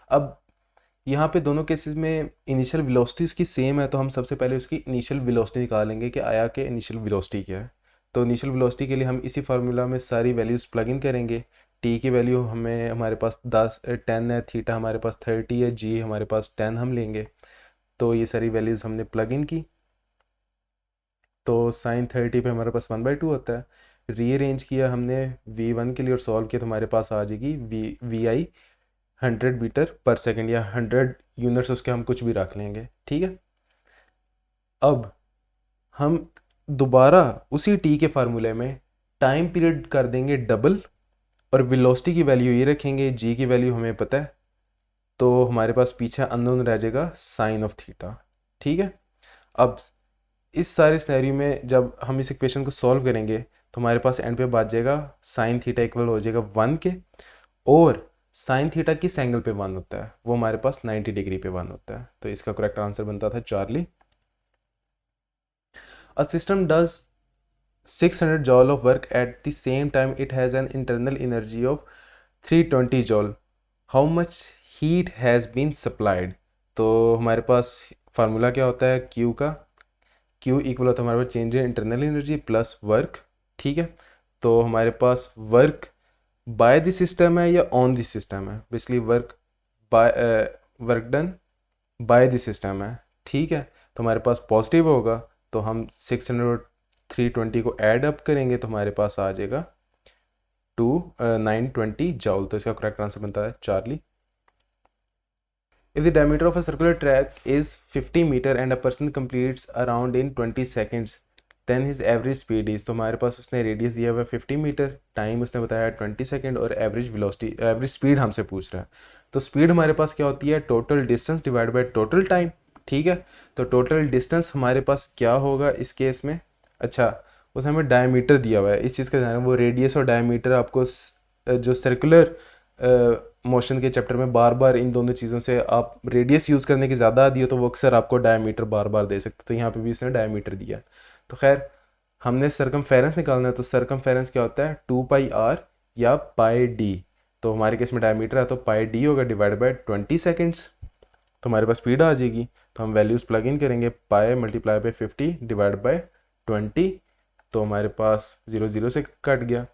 अब यहाँ पे दोनों केसेस में इनिशियल वेलोसिटी उसकी सेम है, तो हम सबसे पहले उसकी इनिशियल वेलोसिटी निकालेंगे कि आया कि इनिशियल वेलोसिटी क्या है। तो इनिशियल वेलोसिटी के लिए हम इसी फार्मूला में सारी वैल्यूज़ प्लग इन करेंगे। टी की वैल्यू हमें, हमारे पास 10 है, थीटा हमारे पास 30 है, जी हमारे पास 10 हम लेंगे। तो ये सारी वैल्यूज़ हमने प्लग इन की, तो साइन 30 पे हमारे पास 1/2 होता है। रीअरेंज किया हमने v1 के लिए और सॉल्व किया तो हमारे पास आ जाएगी vi 100 मीटर पर सेकेंड, या 100 यूनिट्स उसके हम कुछ भी रख लेंगे। ठीक है, अब हम दोबारा उसी टी के फार्मूले में टाइम पीरियड कर देंगे डबल और वेलोसिटी की वैल्यू ये रखेंगे, जी की वैल्यू हमें पता है, तो हमारे पास पीछे अननोन रह जाएगा साइन ऑफ थीटा। ठीक है, अब इस सारे सिनेरियो में जब हम इस इक्वेशन को सॉल्व करेंगे तो हमारे पास एंड पे बच जाएगा साइन थीटा इक्वल हो जाएगा 1 के, और साइन थीटा किस एंगल पे 1 होता है, वो हमारे पास 90 डिग्री पे 1 होता है, तो इसका करेक्ट आंसर बनता था charlie. A system does 600 joule of work at the same time it has an internal energy of 320 joule, how much heat has been supplied. तो हमारे पास फार्मूला क्या होता है क्यू का, क्यू इक्वल होता है हमारे पास change in internal energy plus work. ठीक है, तो हमारे पास वर्क बाय द सिस्टम है या ऑन द सिस्टम है, basically work by work done by the system है। ठीक है, तो हमारे पास पॉजिटिव होगा, तो हम 600 और 320 को ऐड अप करेंगे तो हमारे पास आ जाएगा 920 जॉल, तो इसका करेक्ट आंसर बनता है Charlie. If the diameter of a circular track is 50 meter and a person completes around in 20 seconds, then his average speed is, तो हमारे पास उसने रेडियस दिया हुआ है 50 मीटर, टाइम उसने बताया 20 सेकंड और एवरेज वेलोसिटी, एवरेज स्पीड हमसे पूछ रहा है। तो स्पीड हमारे पास क्या होती है, total distance divide by total time. ठीक है, तो टोटल डिस्टेंस हमारे पास क्या होगा इस केस में, अच्छा उसने हमें डायमीटर दिया हुआ है, इस चीज़ का ध्यान, वो रेडियस और डायमीटर आपको जो सर्कुलर मोशन के चैप्टर में बार बार इन दोनों चीज़ों से आप रेडियस यूज़ करने की ज़्यादा आदी हो तो वो अक्सर आपको डायमीटर बार बार दे सकते, तो यहाँ पे भी इसने डायमीटर दिया। तो खैर हमने सरकमफेरेंस निकालना है, तो सरकमफेरेंस क्या होता है 2πr या पाई डी। तो हमारे केस में डायमीटर है तो पाई डी होगा डिवाइड बाय 20 सेकेंड्स, तो हमारे पास स्पीड आ जाएगी। तो हम वैल्यूज़ प्लग इन करेंगे, पाई मल्टीप्लाई बाय 50 डिवाइड बाय 20, तो हमारे पास 0 0 से कट गया,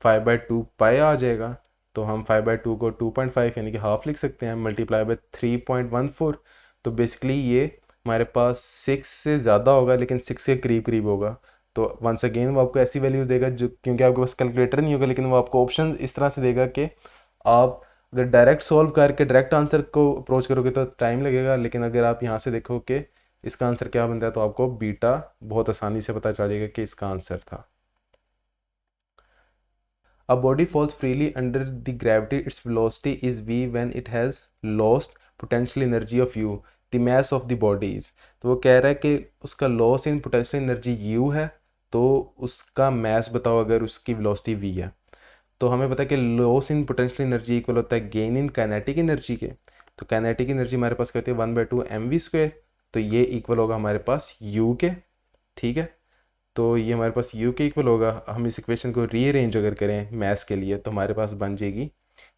5/2 पाई आ जाएगा। तो हम 5/2 को 2.5 यानी कि हाफ लिख सकते हैं, मल्टीप्लाई बाय 3.14। तो बेसिकली ये हमारे पास 6 से ज़्यादा होगा लेकिन 6 के करीब करीब होगा। तो वंस अगेन वो आपको ऐसी वैल्यूज़ देगा जो, क्योंकि आपके पास कैलकुलेटर नहीं होगा, लेकिन वो आपको ऑप्शन इस तरह से देगा कि आप अगर डायरेक्ट सॉल्व करके डायरेक्ट आंसर को अप्रोच करोगे तो टाइम लगेगा, लेकिन अगर आप यहाँ से देखो कि इसका आंसर क्या बनता है तो आपको बीटा बहुत आसानी से पता चल जाएगा कि इसका आंसर था। A body falls freely under the gravity. Its velocity is v when it has lost potential energy of u. The mass of the body is. तो वो कह रहा है कि उसका loss in potential energy u है, तो उसका मैस बताओ अगर उसकी वेलोसिटी v है। तो हमें पता है कि loss in potential energy equal होता है गेन इन काइनेटिक एनर्जी के। तो काइनेटिक एनर्जी हमारे पास कहती है 1/2 mv², तो ये इक्वल होगा हमारे पास u के। ठीक है, तो ये हमारे पास u के इक्वल होगा। हम इस इक्वेशन को रीअरेंज अगर करें मैथ्स के लिए तो हमारे पास बन जाएगी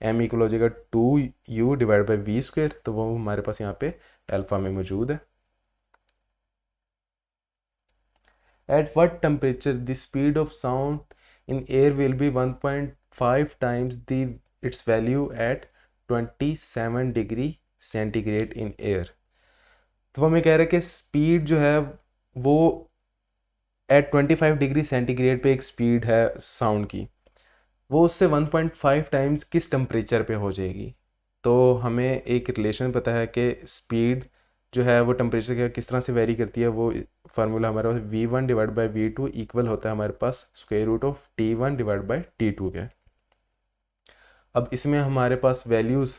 m इक्वल हो जाएगा 2u डिवाइड बाई v², तो वो हमारे पास यहाँ पे अल्फ़ा में मौजूद है। At what temperature the speed of sound in air will be 1.5 times the its value at 27 degree centigrade in air. तो वो हमें कह रहे हैं कि स्पीड जो है वो एट 25 डिग्री सेंटीग्रेड पे एक स्पीड है साउंड की, वो उससे 1.5 टाइम्स किस टेम्परेचर पे हो जाएगी। तो हमें एक रिलेशन पता है कि स्पीड जो है वो टेम्परेचर का किस तरह से वेरी करती है। वो फार्मूला हमारे पास v1 divide by v2 equal होता है हमारे पास square root of t1 divide by t2 के। अब इसमें हमारे पास वैल्यूज़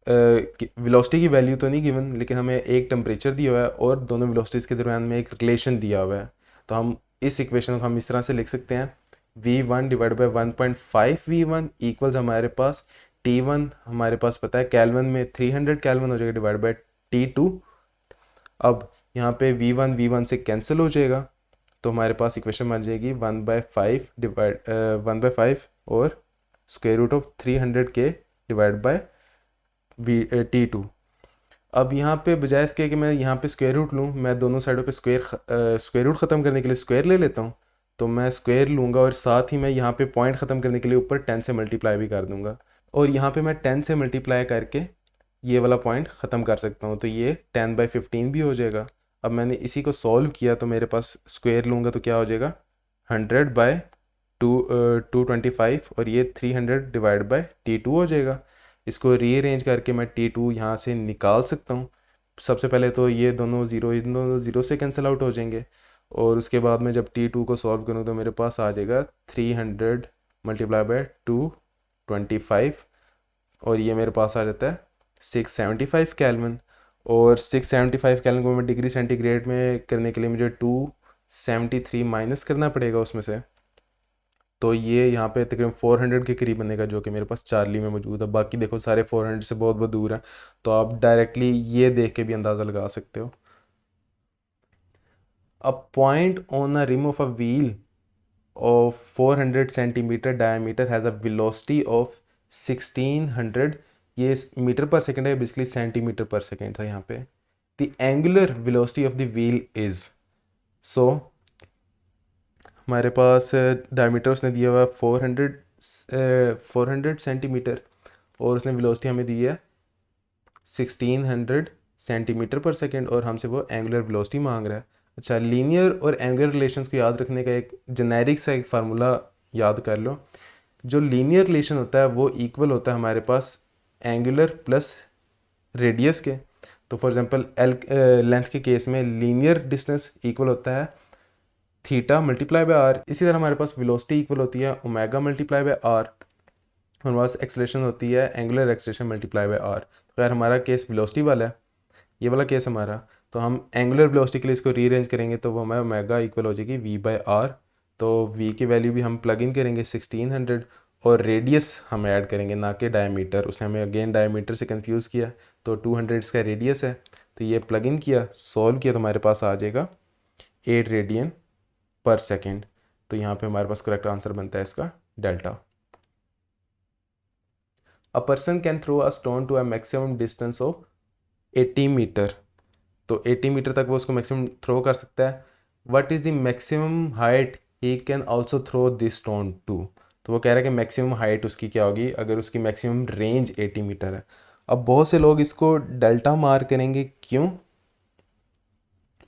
वेलोसिटी की वैल्यू तो नहीं गिवन, लेकिन हमें एक टेम्परेचर दिया हुआ है और दोनों वेलोसिटीज़ के दरम्यान में एक रिलेशन दिया हुआ है। तो हम इस इक्वेशन को हम इस तरह से लिख सकते हैं, v1 divide by 1.5 v1 equals हमारे पास t1 हमारे पास पता है कैलवन में 300 कैलवन हो जाएगा डिवाइड बाई t2। अब यहाँ पे v1 से कैंसिल हो जाएगा, तो हमारे पास इक्वेशन बन जाएगी 1/5 और स्क्वायर रूट ऑफ 300 के डिवाइड बाय t2। अब यहाँ पे बजाय इसके कि मैं यहाँ पे स्क्वायर रूट लूँ, मैं दोनों साइडों पे स्क्वायर रूट ख़त्म करने के लिए स्क्वायर ले लेता हूँ। तो मैं स्क्वायर लूँगा और साथ ही मैं यहाँ पे पॉइंट ख़त्म करने के लिए ऊपर 10 से मल्टीप्लाई भी कर दूँगा, और यहाँ पे मैं 10 से मल्टीप्लाई करके ये वाला पॉइंट ख़त्म कर सकता हूँ, तो ये 10/15 भी हो जाएगा। अब मैंने इसी को सॉल्व किया तो मेरे पास स्क्वायर लूँगा तो क्या हो जाएगा 100/225 और ये 300 डिवाइड बाई t2 हो जाएगा। इसको रीअरेंज करके मैं t2 यहाँ से निकाल सकता हूँ। सबसे पहले तो ये दोनों ज़ीरो से कैंसिल आउट हो जाएंगे, और उसके बाद में जब t2 को सॉल्व करूँ तो मेरे पास आ जाएगा 300 मल्टीप्लाई बाय 225, और ये मेरे पास आ जाता है 675 कैलवन। और 675 कैलवन को मैं डिग्री सेंटीग्रेड में करने के लिए मुझे 273 माइनस करना पड़ेगा उसमें से, तो ये यहाँ पे तकरीबन 400 के करीब बनेगा, जो कि मेरे पास चार्ली में मौजूद है। बाकी देखो सारे 400 से बहुत बहुत दूर हैं, तो आप डायरेक्टली ये देख के भी अंदाज़ा लगा सकते हो। A point on a rim of a wheel of 400 centimeter diameter has a velocity of 1600, ये मीटर पर सेकेंड है, बेसिकली सेंटीमीटर पर सेकेंड था यहाँ पे। The angular velocity of the wheel is, so हमारे पास डायमीटर उसने दिया हुआ 400 सेंटीमीटर और उसने वेलोसिटी हमें दी है 1600 सेंटीमीटर पर सेकेंड, और हमसे वो एंगुलर वेलोसिटी मांग रहा है। अच्छा, लीनियर और एंगुलर रिलेशंस को याद रखने का एक जेनेरिक सा एक फार्मूला याद कर लो। जो लीनियर रिलेशन होता है वो इक्वल होता है हमारे पास एंगुलर प्लस रेडियस के। तो फॉर एग्जांपल लेंथ के केस में लीनियर डिस्टेंस इक्वल होता है थीटा मल्टीप्लाई बाय आर। इसी तरह हमारे पास वेलोसिटी इक्वल होती है ओमेगा मल्टीप्लाई बाय आर, हमारे पास एक्सेलरेशन होती है angular acceleration multiply by R. तो यार हमारा केस वेलोसिटी वाला है, ये वाला केस हमारा, तो हम एंगुलर वेलोसिटी के लिए इसको रीअरेंज करेंगे तो वो हमारा ओमेगा इक्वल हो जाएगी v बाई आर। तो v की वैल्यू भी हम प्लग इन करेंगे 1600, और रेडियस हम ऐड करेंगे ना कि डायमीटर। उसने हमें अगेन डायमीटर से कंफ्यूज किया। तो 200 इसका रेडियस है, तो ये प्लग इन किया, सॉल्व किया, तो हमारे पास आ जाएगा 8 रेडियन पर सेकेंड। तो यहाँ पे हमारे पास करेक्ट आंसर बनता है इसका delta. A person can throw a stone to a maximum distance of 80 metre. तो 80 मीटर तक वो उसको मैक्सिमम थ्रो कर सकता है। What is the maximum height he can also throw this stone to. तो वो कह रहा है कि मैक्सिमम हाइट उसकी क्या होगी अगर उसकी मैक्सिमम रेंज 80 मीटर है। अब बहुत से लोग इसको डेल्टा मार करेंगे, क्यों?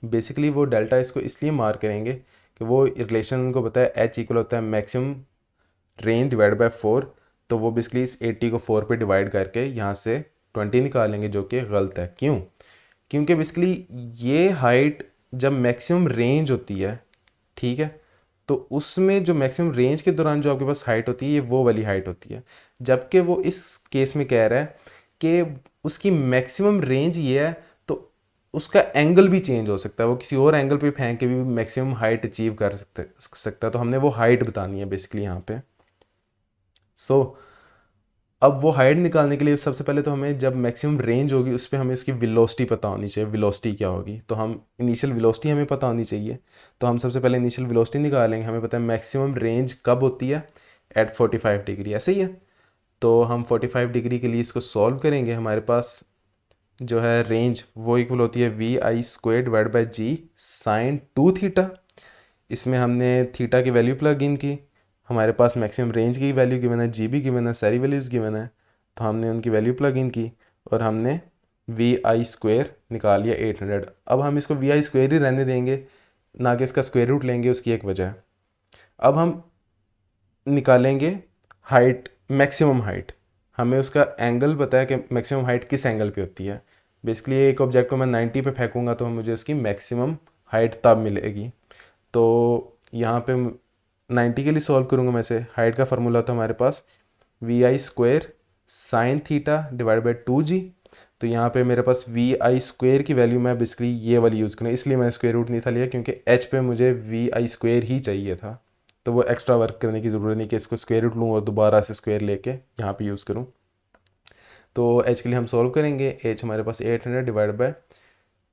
बेसिकली वो डेल्टा इसको इसलिए मार करेंगे कि वो रिलेशन उनको पता है एच इक्वल होता है मैक्सिमम रेंज डिवाइड बाय 4। तो वो बेसिकली इस 80 को 4 पे डिवाइड करके यहाँ से 20 निकालेंगे, जो कि गलत है। क्यों? क्योंकि बेसिकली ये हाइट जब मैक्सिमम रेंज होती है, ठीक है, तो उसमें जो मैक्सिमम रेंज के दौरान जो आपके पास हाइट होती है ये वो वाली हाइट होती है। जबकि वो इस केस में कह रहा है कि उसकी मैक्सिमम रेंज ये है, तो उसका एंगल भी चेंज हो सकता है, वो किसी और एंगल पे फेंक के भी मैक्सिमम हाइट अचीव कर सकता है। तो हमने वो हाइट बतानी है बेसिकली यहाँ पे। सो अब वो हाइट निकालने के लिए सबसे पहले तो हमें जब मैक्सिमम रेंज होगी उस पर हमें उसकी वेलोसिटी पता होनी चाहिए, वेलोसिटी क्या होगी। तो हम इनिशियल वेलोसिटी हमें पता होनी चाहिए। तो हम सबसे पहले इनिशियल वेलोसिटी निकालेंगे। हमें पता है मैक्सिमम रेंज कब होती है, एट 45 डिग्री, ऐसे ही है। तो हम 45 डिग्री के लिए इसको सॉल्व करेंगे। हमारे पास जो है रेंज वो इक्वल होती है VI² divide by g sine 2 theta. इसमें हमने थीटा की वैल्यू प्लग इन की। हमारे पास मैक्सिमम रेंज की वैल्यू गिवन है, जी भी गिवन है, सारी वैल्यूज़ गिवन है। तो हमने उनकी वैल्यू प्लग इन की और हमने VI² निकाल लिया 800। अब हम इसको VI² ही रहने देंगे, ना कि इसका स्क्वायर रूट लेंगे। उसकी एक वजह है, अब हम निकालेंगे हाइट, मैक्सिमम हाइट। हमें उसका एंगल पता है कि मैक्सिमम हाइट किस एंगल पे होती है। बेसिकली एक ऑब्जेक्ट को मैं 90 पे फेंकूंगा तो मुझे उसकी मैक्सिमम हाइट तब मिलेगी। तो यहाँ पे 90 के लिए सॉल्व करूँगा मैं से। हाइट का फार्मूला था हमारे पास VI² sign theta divide by 2G। तो यहाँ पे मेरे पास VI² की वैल्यू मैं बेसिकली ये वाली यूज़ करूँ, इसलिए मैं स्क्वायर रूट नहीं था लिया, क्योंकि H पे मुझे VI² ही चाहिए था। तो वो एक्स्ट्रा वर्क करने की ज़रूरत नहीं कि इसको स्क्वायर रूट लूँ और दोबारा से स्क्वायर लेके यहाँ पे यूज़ करूँ। तो H के लिए हम सॉल्व करेंगे। H हमारे पास 800 डिवाइड बाई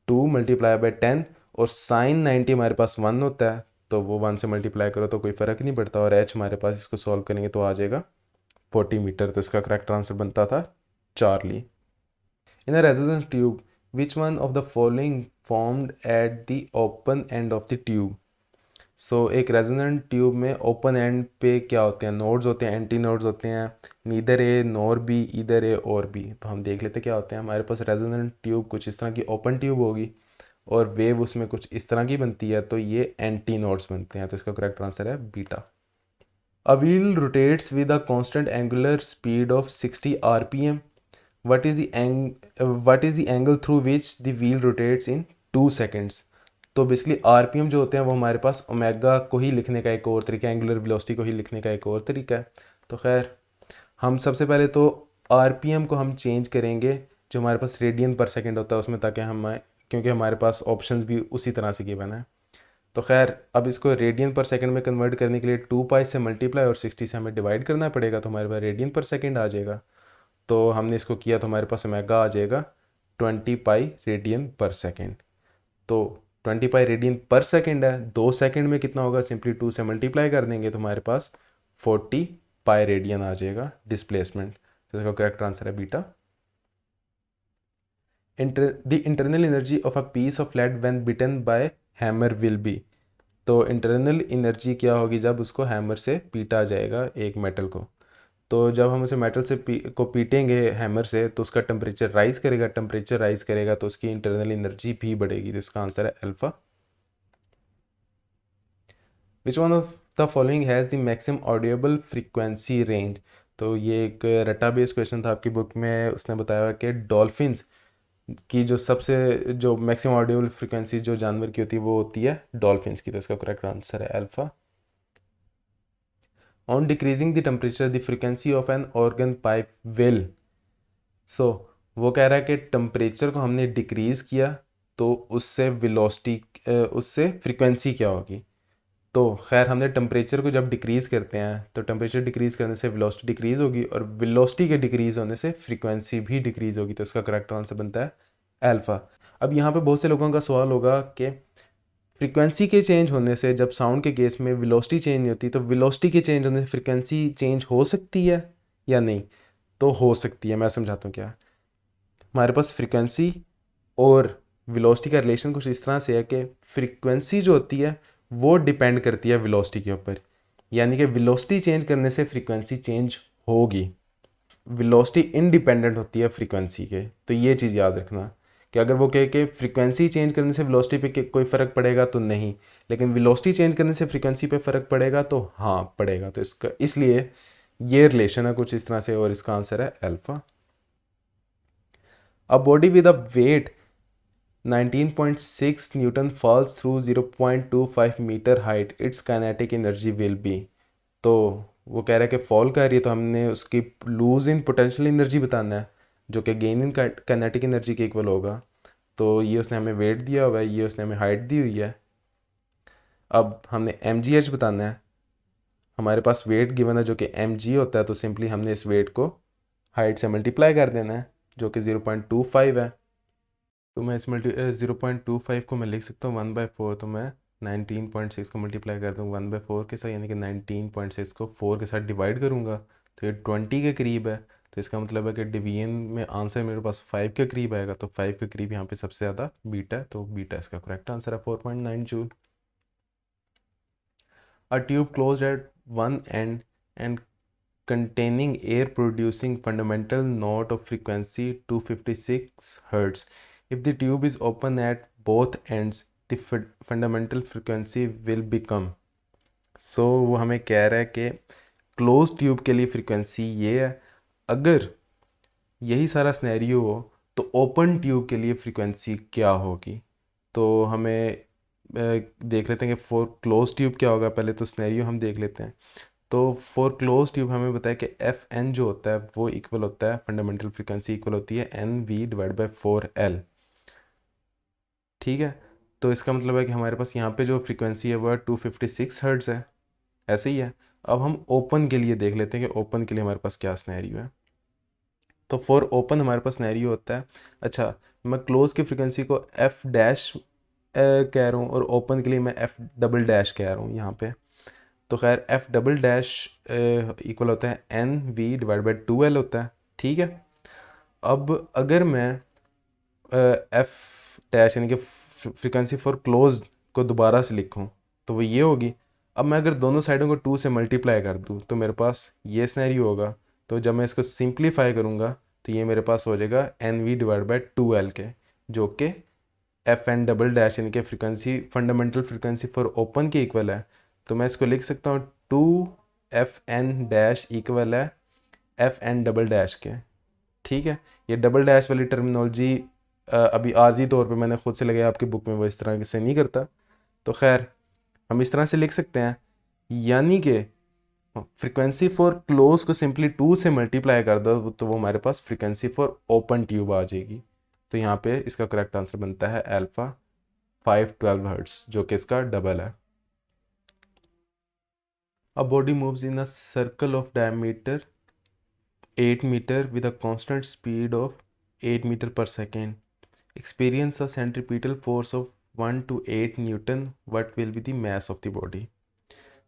2 मल्टीप्लाई बाई 10, और साइन 90 हमारे पास 1 होता है, तो वो 1 से मल्टीप्लाई करो तो कोई फ़र्क नहीं पड़ता। और H हमारे पास इसको सॉल्व करेंगे तो आ जाएगा 40 मीटर। तो इसका करेक्ट आंसर बनता था Charlie. In a resonance tube which one of the following formed at the open end of the tube. So एक रेजोनेंट ट्यूब में ओपन एंड पे क्या होते हैं, नोड्स होते हैं, एंटी नोड्स होते हैं, नीदर ए नॉर बी, इधर ए और बी। तो हम देख लेते क्या होते हैं। हमारे पास रेजोनेंट ट्यूब कुछ इस तरह की ओपन ट्यूब होगी और वेव उसमें कुछ इस तरह की बनती है, तो ये एंटी नोड्स बनते हैं। तो इसका करेक्ट आंसर है beta. A wheel rotates with a constant angular speed of 60 rpm. What is the angle through which the wheel rotates in 2 seconds? तो बेसिकली आरपीएम जो होते हैं वो हमारे पास ओमेगा को ही लिखने का एक और तरीका है, एंगुलर वेलोसिटी को ही लिखने का एक और तरीका है। तो खैर हम सबसे पहले तो आरपीएम को हम चेंज करेंगे जो हमारे पास रेडियन पर सेकंड होता है उसमें, ताकि हम, क्योंकि हमारे पास ऑप्शंस भी उसी तरह से गिवन है। तो खैर अब इसको रेडियन पर सेकंड में कन्वर्ट करने के लिए 2 पाई से मल्टीप्लाई और 60 से हमें डिवाइड करना पड़ेगा, तो हमारे पास रेडियन पर सेकंड आ जाएगा। तो हमने इसको किया तो हमारे पास ओमेगा आ जाएगा 20 पाई रेडियन पर सेकंड। तो 20 पाई रेडियन पर सेकंड है, 2 सेकंड में कितना होगा, सिंपली 2 से मल्टीप्लाई कर देंगे तो हमारे पास 40 पाई रेडियन आ जाएगा डिस्प्लेसमेंट। तो इसका करेक्ट आंसर है beta. The internal energy of a piece of lead when beaten by hammer will be. तो इंटरनल एनर्जी क्या होगी जब उसको हैमर से पीटा जाएगा एक मेटल को। तो जब हम उसे मेटल से को पीटेंगे हैमर से तो उसका टेम्परेचर राइज करेगा, टेम्परेचर राइज करेगा तो उसकी इंटरनल एनर्जी भी बढ़ेगी। तो इसका आंसर है alpha. Which one of the following has the maximum audible frequency range. तो ये एक रटा बेस्ड क्वेश्चन था आपकी बुक में। उसने बताया कि डॉल्फिन्स की जो सबसे जो मैक्सिमम ऑडिएबल फ्रीक्वेंसी जो जानवर की होती है वो होती है डॉल्फिन्स की। तो इसका करेक्ट आंसर है alpha. On decreasing the temperature the frequency of an organ pipe will. So वो कह रहा है कि टेम्परेचर को हमने डिक्रीज़ किया तो उससे वेलोसिटी, उससे फ्रीक्वेंसी क्या होगी। तो खैर हमने टेम्परेचर को जब डिक्रीज़ करते हैं तो टेम्परेचर डिक्रीज़ करने से वेलोसिटी डिक्रीज़ होगी और वेलोसिटी के डिक्रीज़ होने से फ्रीक्वेंसी भी डिक्रीज़ होगी, तो इसका करेक्ट आंसर बनता है अल्फ़ा। अब यहाँ पे बहुत से लोगों का सवाल होगा कि फ्रीक्वेंसी के चेंज होने से, जब साउंड के केस में वेलोसिटी चेंज नहीं होती, तो वेलोसिटी के चेंज होने से फ्रीक्वेंसी चेंज हो सकती है या नहीं? तो हो सकती है, मैं समझाता हूँ क्या। हमारे पास फ्रीक्वेंसी और वेलोसिटी का रिलेशन कुछ इस तरह से है कि फ्रीक्वेंसी जो होती है वो डिपेंड करती है वेलोसिटी के ऊपर, यानी कि वेलोसिटी चेंज करने से फ्रीक्वेंसी चेंज होगी। वेलोसिटी इंडिपेंडेंट होती है फ्रीक्वेंसी के, तो ये चीज़ याद रखना कि अगर वो कहे कि फ्रीक्वेंसी चेंज करने से वेलोसिटी पे कोई फ़र्क पड़ेगा तो नहीं, लेकिन वेलोसिटी चेंज करने से फ्रीक्वेंसी पे फ़र्क पड़ेगा तो हाँ पड़ेगा। तो इसका इसलिए ये रिलेशन है कुछ इस तरह से, और इसका आंसर है alpha. A body with a weight 19.6 newton falls through 0.25 metre height, its kinetic energy will be. तो वो कह रहा है कि फॉल कर रही है तो हमने उसकी लूज इन पोटेंशियल एनर्जी बताना है, जो कि गेन इन काइनेटिक एनर्जी के इक्वल होगा। तो ये उसने हमें वेट दिया हुआ है, ये उसने हमें हाइट दी हुई है। अब हमने एम जी एच बताना है। हमारे पास वेट गिवन है जो कि एम जी होता है, तो सिंपली हमने इस वेट को हाइट से मल्टीप्लाई कर देना है, जो कि 0.25 है। तो मैं इस 0.25 को मैं लिख सकता हूँ 1/4, तो मैं 19.6 को मल्टीप्लाई कर दूँ 1/4 के साथ, यानी कि 19.6 को 4 के साथ डिवाइड करूँगा तो ये 20 के करीब है। तो इसका मतलब है कि डिवीजन में आंसर मेरे पास 5 के करीब आएगा, तो 5 के करीब यहाँ पे सबसे ज़्यादा बीटा है, तो बीटा इसका करेक्ट आंसर है 4.9 joule. A tube closed eight one and containing air producing fundamental note of frequency 256 Hz. If the tube is open at both ends, the fundamental frequency will become. So वो हमें कह रहा है कि close tube के लिए frequency ये है। अगर यही सारा स्नैरियो हो तो ओपन ट्यूब के लिए फ्रीक्वेंसी क्या होगी? तो हमें देख लेते हैं कि फॉर क्लोज ट्यूब क्या होगा। पहले तो स्नैरियो हम देख लेते हैं। तो फॉर क्लोज ट्यूब हमें बताया कि एफ एन जो होता है वो इक्वल होता है, फंडामेंटल फ्रीक्वेंसी इक्वल होती है N V divide by 4 L। ठीक है, तो इसका मतलब है कि हमारे पास यहाँ पे जो फ्रीक्वेंसी है वह 256 हर्ट्ज है। ऐसे ही है। अब हम ओपन के लिए देख लेते हैं कि ओपन के लिए हमारे पास क्या स्नैरियो है। तो फॉर ओपन हमारे पास स्नैरियो होता है, अच्छा मैं क्लोज की फ्रीक्वेंसी को एफ डैश कह रहा हूँ और ओपन के लिए मैं एफ डबल डैश कह रहा हूँ यहाँ पे। तो खैर एफ डबल डैश इक्वल होता है N V divide by 2L होता है। ठीक है, अब अगर मैं एफ डैश यानी कि फ्रीक्वेंसी फॉर क्लोज को दोबारा से लिखूँ तो वो ये होगी। अब मैं अगर दोनों साइडों को 2 से मल्टीप्लाई कर दूँ तो मेरे पास ये स्नैरियो होगा। तो जब मैं इसको सिंप्लीफाई करूँगा तो ये मेरे पास हो जाएगा N V divide by 2L के, जो कि एफ एन डबल डैश यानी कि frequency fundamental frequency for open के इक्वल है। तो मैं इसको लिख सकता हूँ 2FN डैश इक्वल है एफ एन डबल डैश के। ठीक है, ये डबल डैश वाली टर्मिनोलॉजी अभी आर्जी तौर पे मैंने खुद से लगाया, आपकी बुक में वो इस तरह से नहीं करता। तो खैर हम इस तरह से लिख सकते हैं, यानी कि फ्रीक्वेंसी फॉर क्लोज को सिंपली 2 से मल्टीप्लाई कर दो तो वो हमारे पास फ्रीक्वेंसी फॉर ओपन ट्यूब आ जाएगी। तो यहाँ पे इसका करेक्ट आंसर बनता है अल्फ़ा 512 हर्ट्स, जो कि इसका डबल है। A body moves in a circle of diameter 8 meter with a constant speed of 8 meter per second. Experience a centripetal force of 1 to 8 Newton. What will be the mass of the body?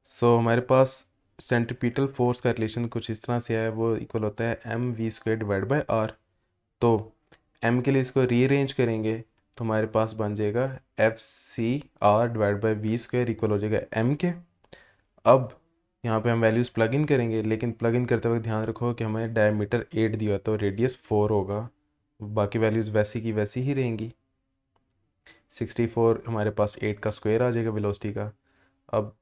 So हमारे पास centripetal force का relation कुछ इस तरह से है, वो equal होता है M V square divide by R. तो एम के लिए इसको रीअरेंज करेंगे तो हमारे पास बन जाएगा F C R divide by V square equal हो जाएगा एम के। अब यहाँ पे हम वैल्यूज़ प्लग इन करेंगे, लेकिन प्लग इन करते वक्त ध्यान रखो कि हमें डायमीटर 8 दिया तो रेडियस 4 होगा, बाकी वैल्यूज़ वैसी की वैसी ही रहेंगी। 64 हमारे पास 8 का स्क्वायर आ जाएगा वेलोसिटी का। अब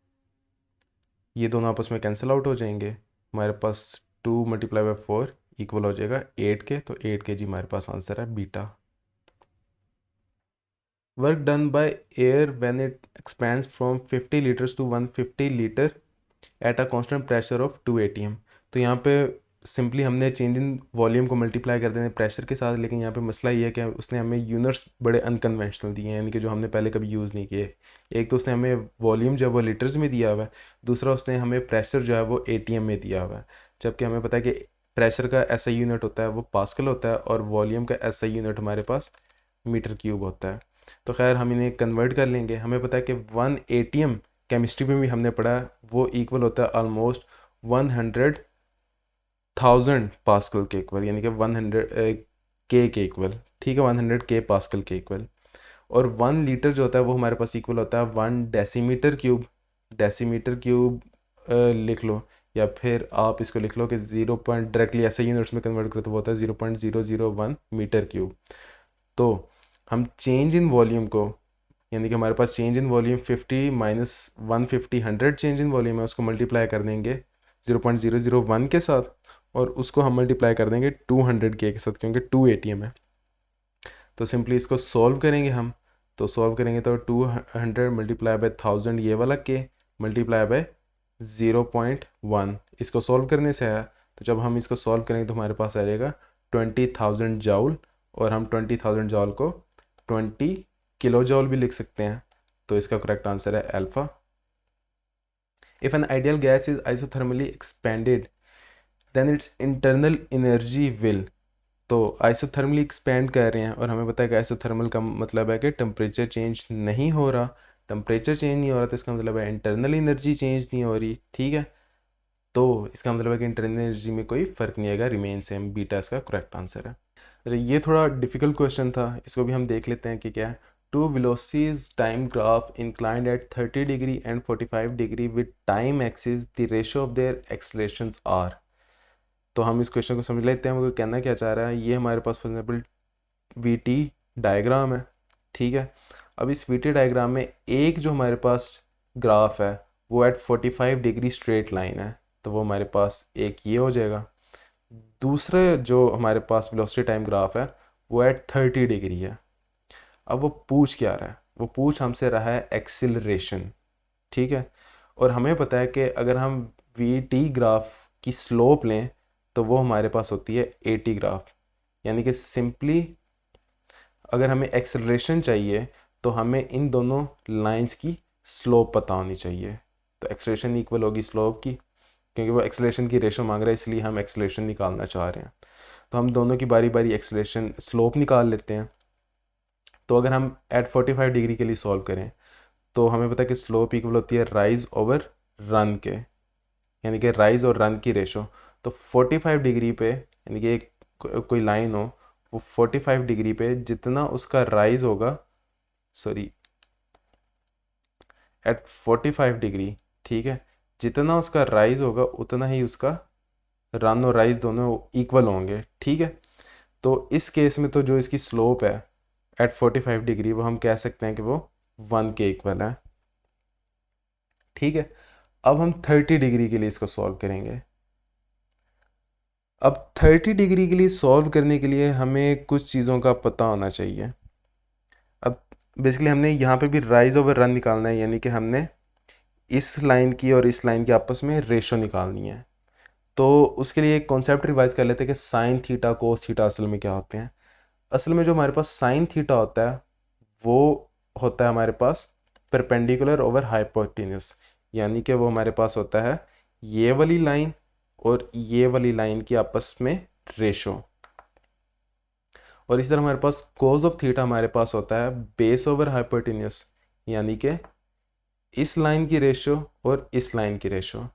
ये दोनों आपस में कैंसिल आउट हो जाएंगे, हमारे पास 2 मल्टीप्लाई बाई 4 इक्वल हो जाएगा 8 के, तो 8 के जी हमारे पास आंसर है beta. Work done by air when it expands from 50 litres to 150 litre at a constant pressure of 2 atm। तो यहाँ पे सिंपली हमने चेंज इन वॉल्यूम को मल्टीप्लाई कर देते हैं प्रेशर के साथ, लेकिन यहाँ पे मसला ये है कि उसने हमें यूनिट्स बड़े अनकन्वेंशनल दिए हैं, यानी कि जो हमने पहले कभी यूज़ नहीं किए। एक तो उसने हमें वॉल्यूम जो है वो लीटर्स में दिया हुआ है, दूसरा उसने हमें प्रेशर जो है वो एटीएम में दिया हुआ है, जबकि हमें पता है कि प्रेशर का एसआई यूनिट होता है वो पास्कल होता है और वॉल्यूम का एसआई यूनिट हमारे पास मीटर क्यूब होता है। तो खैर हम इन्हें कन्वर्ट कर लेंगे। हमें पता है कि 1 एटीएम केमिस्ट्री में भी हमने पढ़ा है वो इक्वल होता है ऑलमोस्ट 100,000 पास्कल के इक्वल, यानी कि 100 के इक्वल, ठीक है, 100 के पास्कल के इक्वल। और 1 लीटर जो होता है वो हमारे पास इक्वल होता है 1 डेसीमीटर क्यूब। डेसीमीटर क्यूब लिख लो, या फिर आप इसको लिख लो कि 0 पॉइंट डायरेक्टली ऐसे यूनिट्स में कन्वर्ट करो तो वो होता है 0.001 मीटर क्यूब। तो हम चेंज इन वॉल्यूम को, यानी कि हमारे पास change in volume 50 minus 150 100 change in volume है, उसको मल्टीप्लाई कर देंगे 0.001 के साथ, और उसको हम मल्टीप्लाई कर देंगे 200 के साथ, क्योंकि 2 एटीएम है। तो सिंपली इसको सॉल्व करेंगे हम, तो सॉल्व करेंगे तो 200 मल्टीप्लाई बाय 1000 ये वाला के मल्टीप्लाई बाय 0.1, इसको सॉल्व करने से आया। तो जब हम इसको सॉल्व करेंगे तो हमारे पास आ जाएगा 20,000 जाउल, और हम 20,000 जाउल को 20 किलो जाउल भी लिख सकते हैं। तो इसका करेक्ट आंसर है alpha. If an ideal gas is isothermally expanded then its internal energy will, तो आइसोथर्मली एक्सपेंड कर रहे हैं और हमें पता है कि आइसोथर्मल का मतलब है कि टेम्परेचर चेंज नहीं हो रहा। टेम्परेचर चेंज नहीं हो रहा तो इसका मतलब है इंटरनल एनर्जी चेंज नहीं हो रही, ठीक है। तो इसका मतलब है कि इंटरनल एनर्जी में कोई फ़र्क नहीं आएगा, रिमेन सेम, बीटा इसका करेक्ट आंसर है। अच्छा, ये थोड़ा डिफ़िकल्ट क्वेश्चन था, इसको भी हम देख लेते हैं कि क्या है। Two velocities time graph inclined at 30 degree and 45 degree with time axis the ratio of their accelerations are. तो हम इस क्वेश्चन को समझ लेते हैं वो कहना क्या चाह रहा है। ये हमारे पास फॉर एग्जाम्पल वीटी डायग्राम है, ठीक है। अब इस वीटी डायग्राम में एक जो हमारे पास ग्राफ है वो एट 45 डिग्री स्ट्रेट लाइन है, तो वो हमारे पास एक ये हो जाएगा। दूसरा जो हमारे पास वेलोसिटी टाइम ग्राफ है वो एट 30 डिग्री है। अब वो पूछ क्या रहा है, वो पूछ हमसे रहा है एक्सिलरेशन, ठीक है। और हमें पता है कि अगर हम वी टी ग्राफ की स्लोप लें तो वो हमारे पास होती है 80 ग्राफ, यानी कि सिंपली अगर हमें एक्सेलरेशन चाहिए तो हमें इन दोनों लाइंस की स्लोप पता होनी चाहिए। तो एक्सेलरेशन इक्वल होगी स्लोप की, क्योंकि वो एक्सेलरेशन की रेशो मांग रहा है इसलिए हम एक्सेलरेशन निकालना चाह रहे हैं। तो हम दोनों की बारी बारी एक्सेलरेशन स्लोप निकाल लेते हैं। तो अगर हम एट 45 डिग्री के लिए सॉल्व करें तो हमें पता है कि स्लोप इक्वल होती है राइज ओवर रन के, यानी कि राइज और रन की रेशो। तो 45 डिग्री पे, यानी कि एक कोई लाइन हो, वो 45 डिग्री पे जितना उसका राइज होगा, सॉरी एट 45 डिग्री, ठीक है, जितना उसका राइज होगा उतना ही उसका रन और राइज दोनों इक्वल होंगे, ठीक है। तो इस केस में तो जो इसकी स्लोप है एट 45 डिग्री वो हम कह सकते हैं कि वो 1 के इक्वल है, ठीक है। अब हम 30 डिग्री के लिए इसको सॉल्व करेंगे। अब 30 डिग्री के लिए सॉल्व करने के लिए हमें कुछ चीज़ों का पता होना चाहिए। अब बेसिकली हमने यहाँ पे भी राइज ओवर रन निकालना है, यानी कि हमने इस लाइन की और इस लाइन की आपस में रेशो निकालनी है। तो उसके लिए एक कॉन्सेप्ट रिवाइज कर लेते हैं कि साइन थीटा कोस थीटा असल में क्या होते हैं। असल में जो हमारे पास साइन थीटा होता है वो होता है हमारे पास परपेंडिकुलर ओवर हाइपोटेन्यूस, यानी कि वो हमारे पास होता है ये वाली लाइन और ये वाली लाइन की आपस में रेशो। और इसी तरह हमारे पास कोस ऑफ थीटा हमारे पास होता है बेस ओवर हाइपोटेन्यूस, यानी कि इस लाइन की रेशो और इस लाइन की रेशो।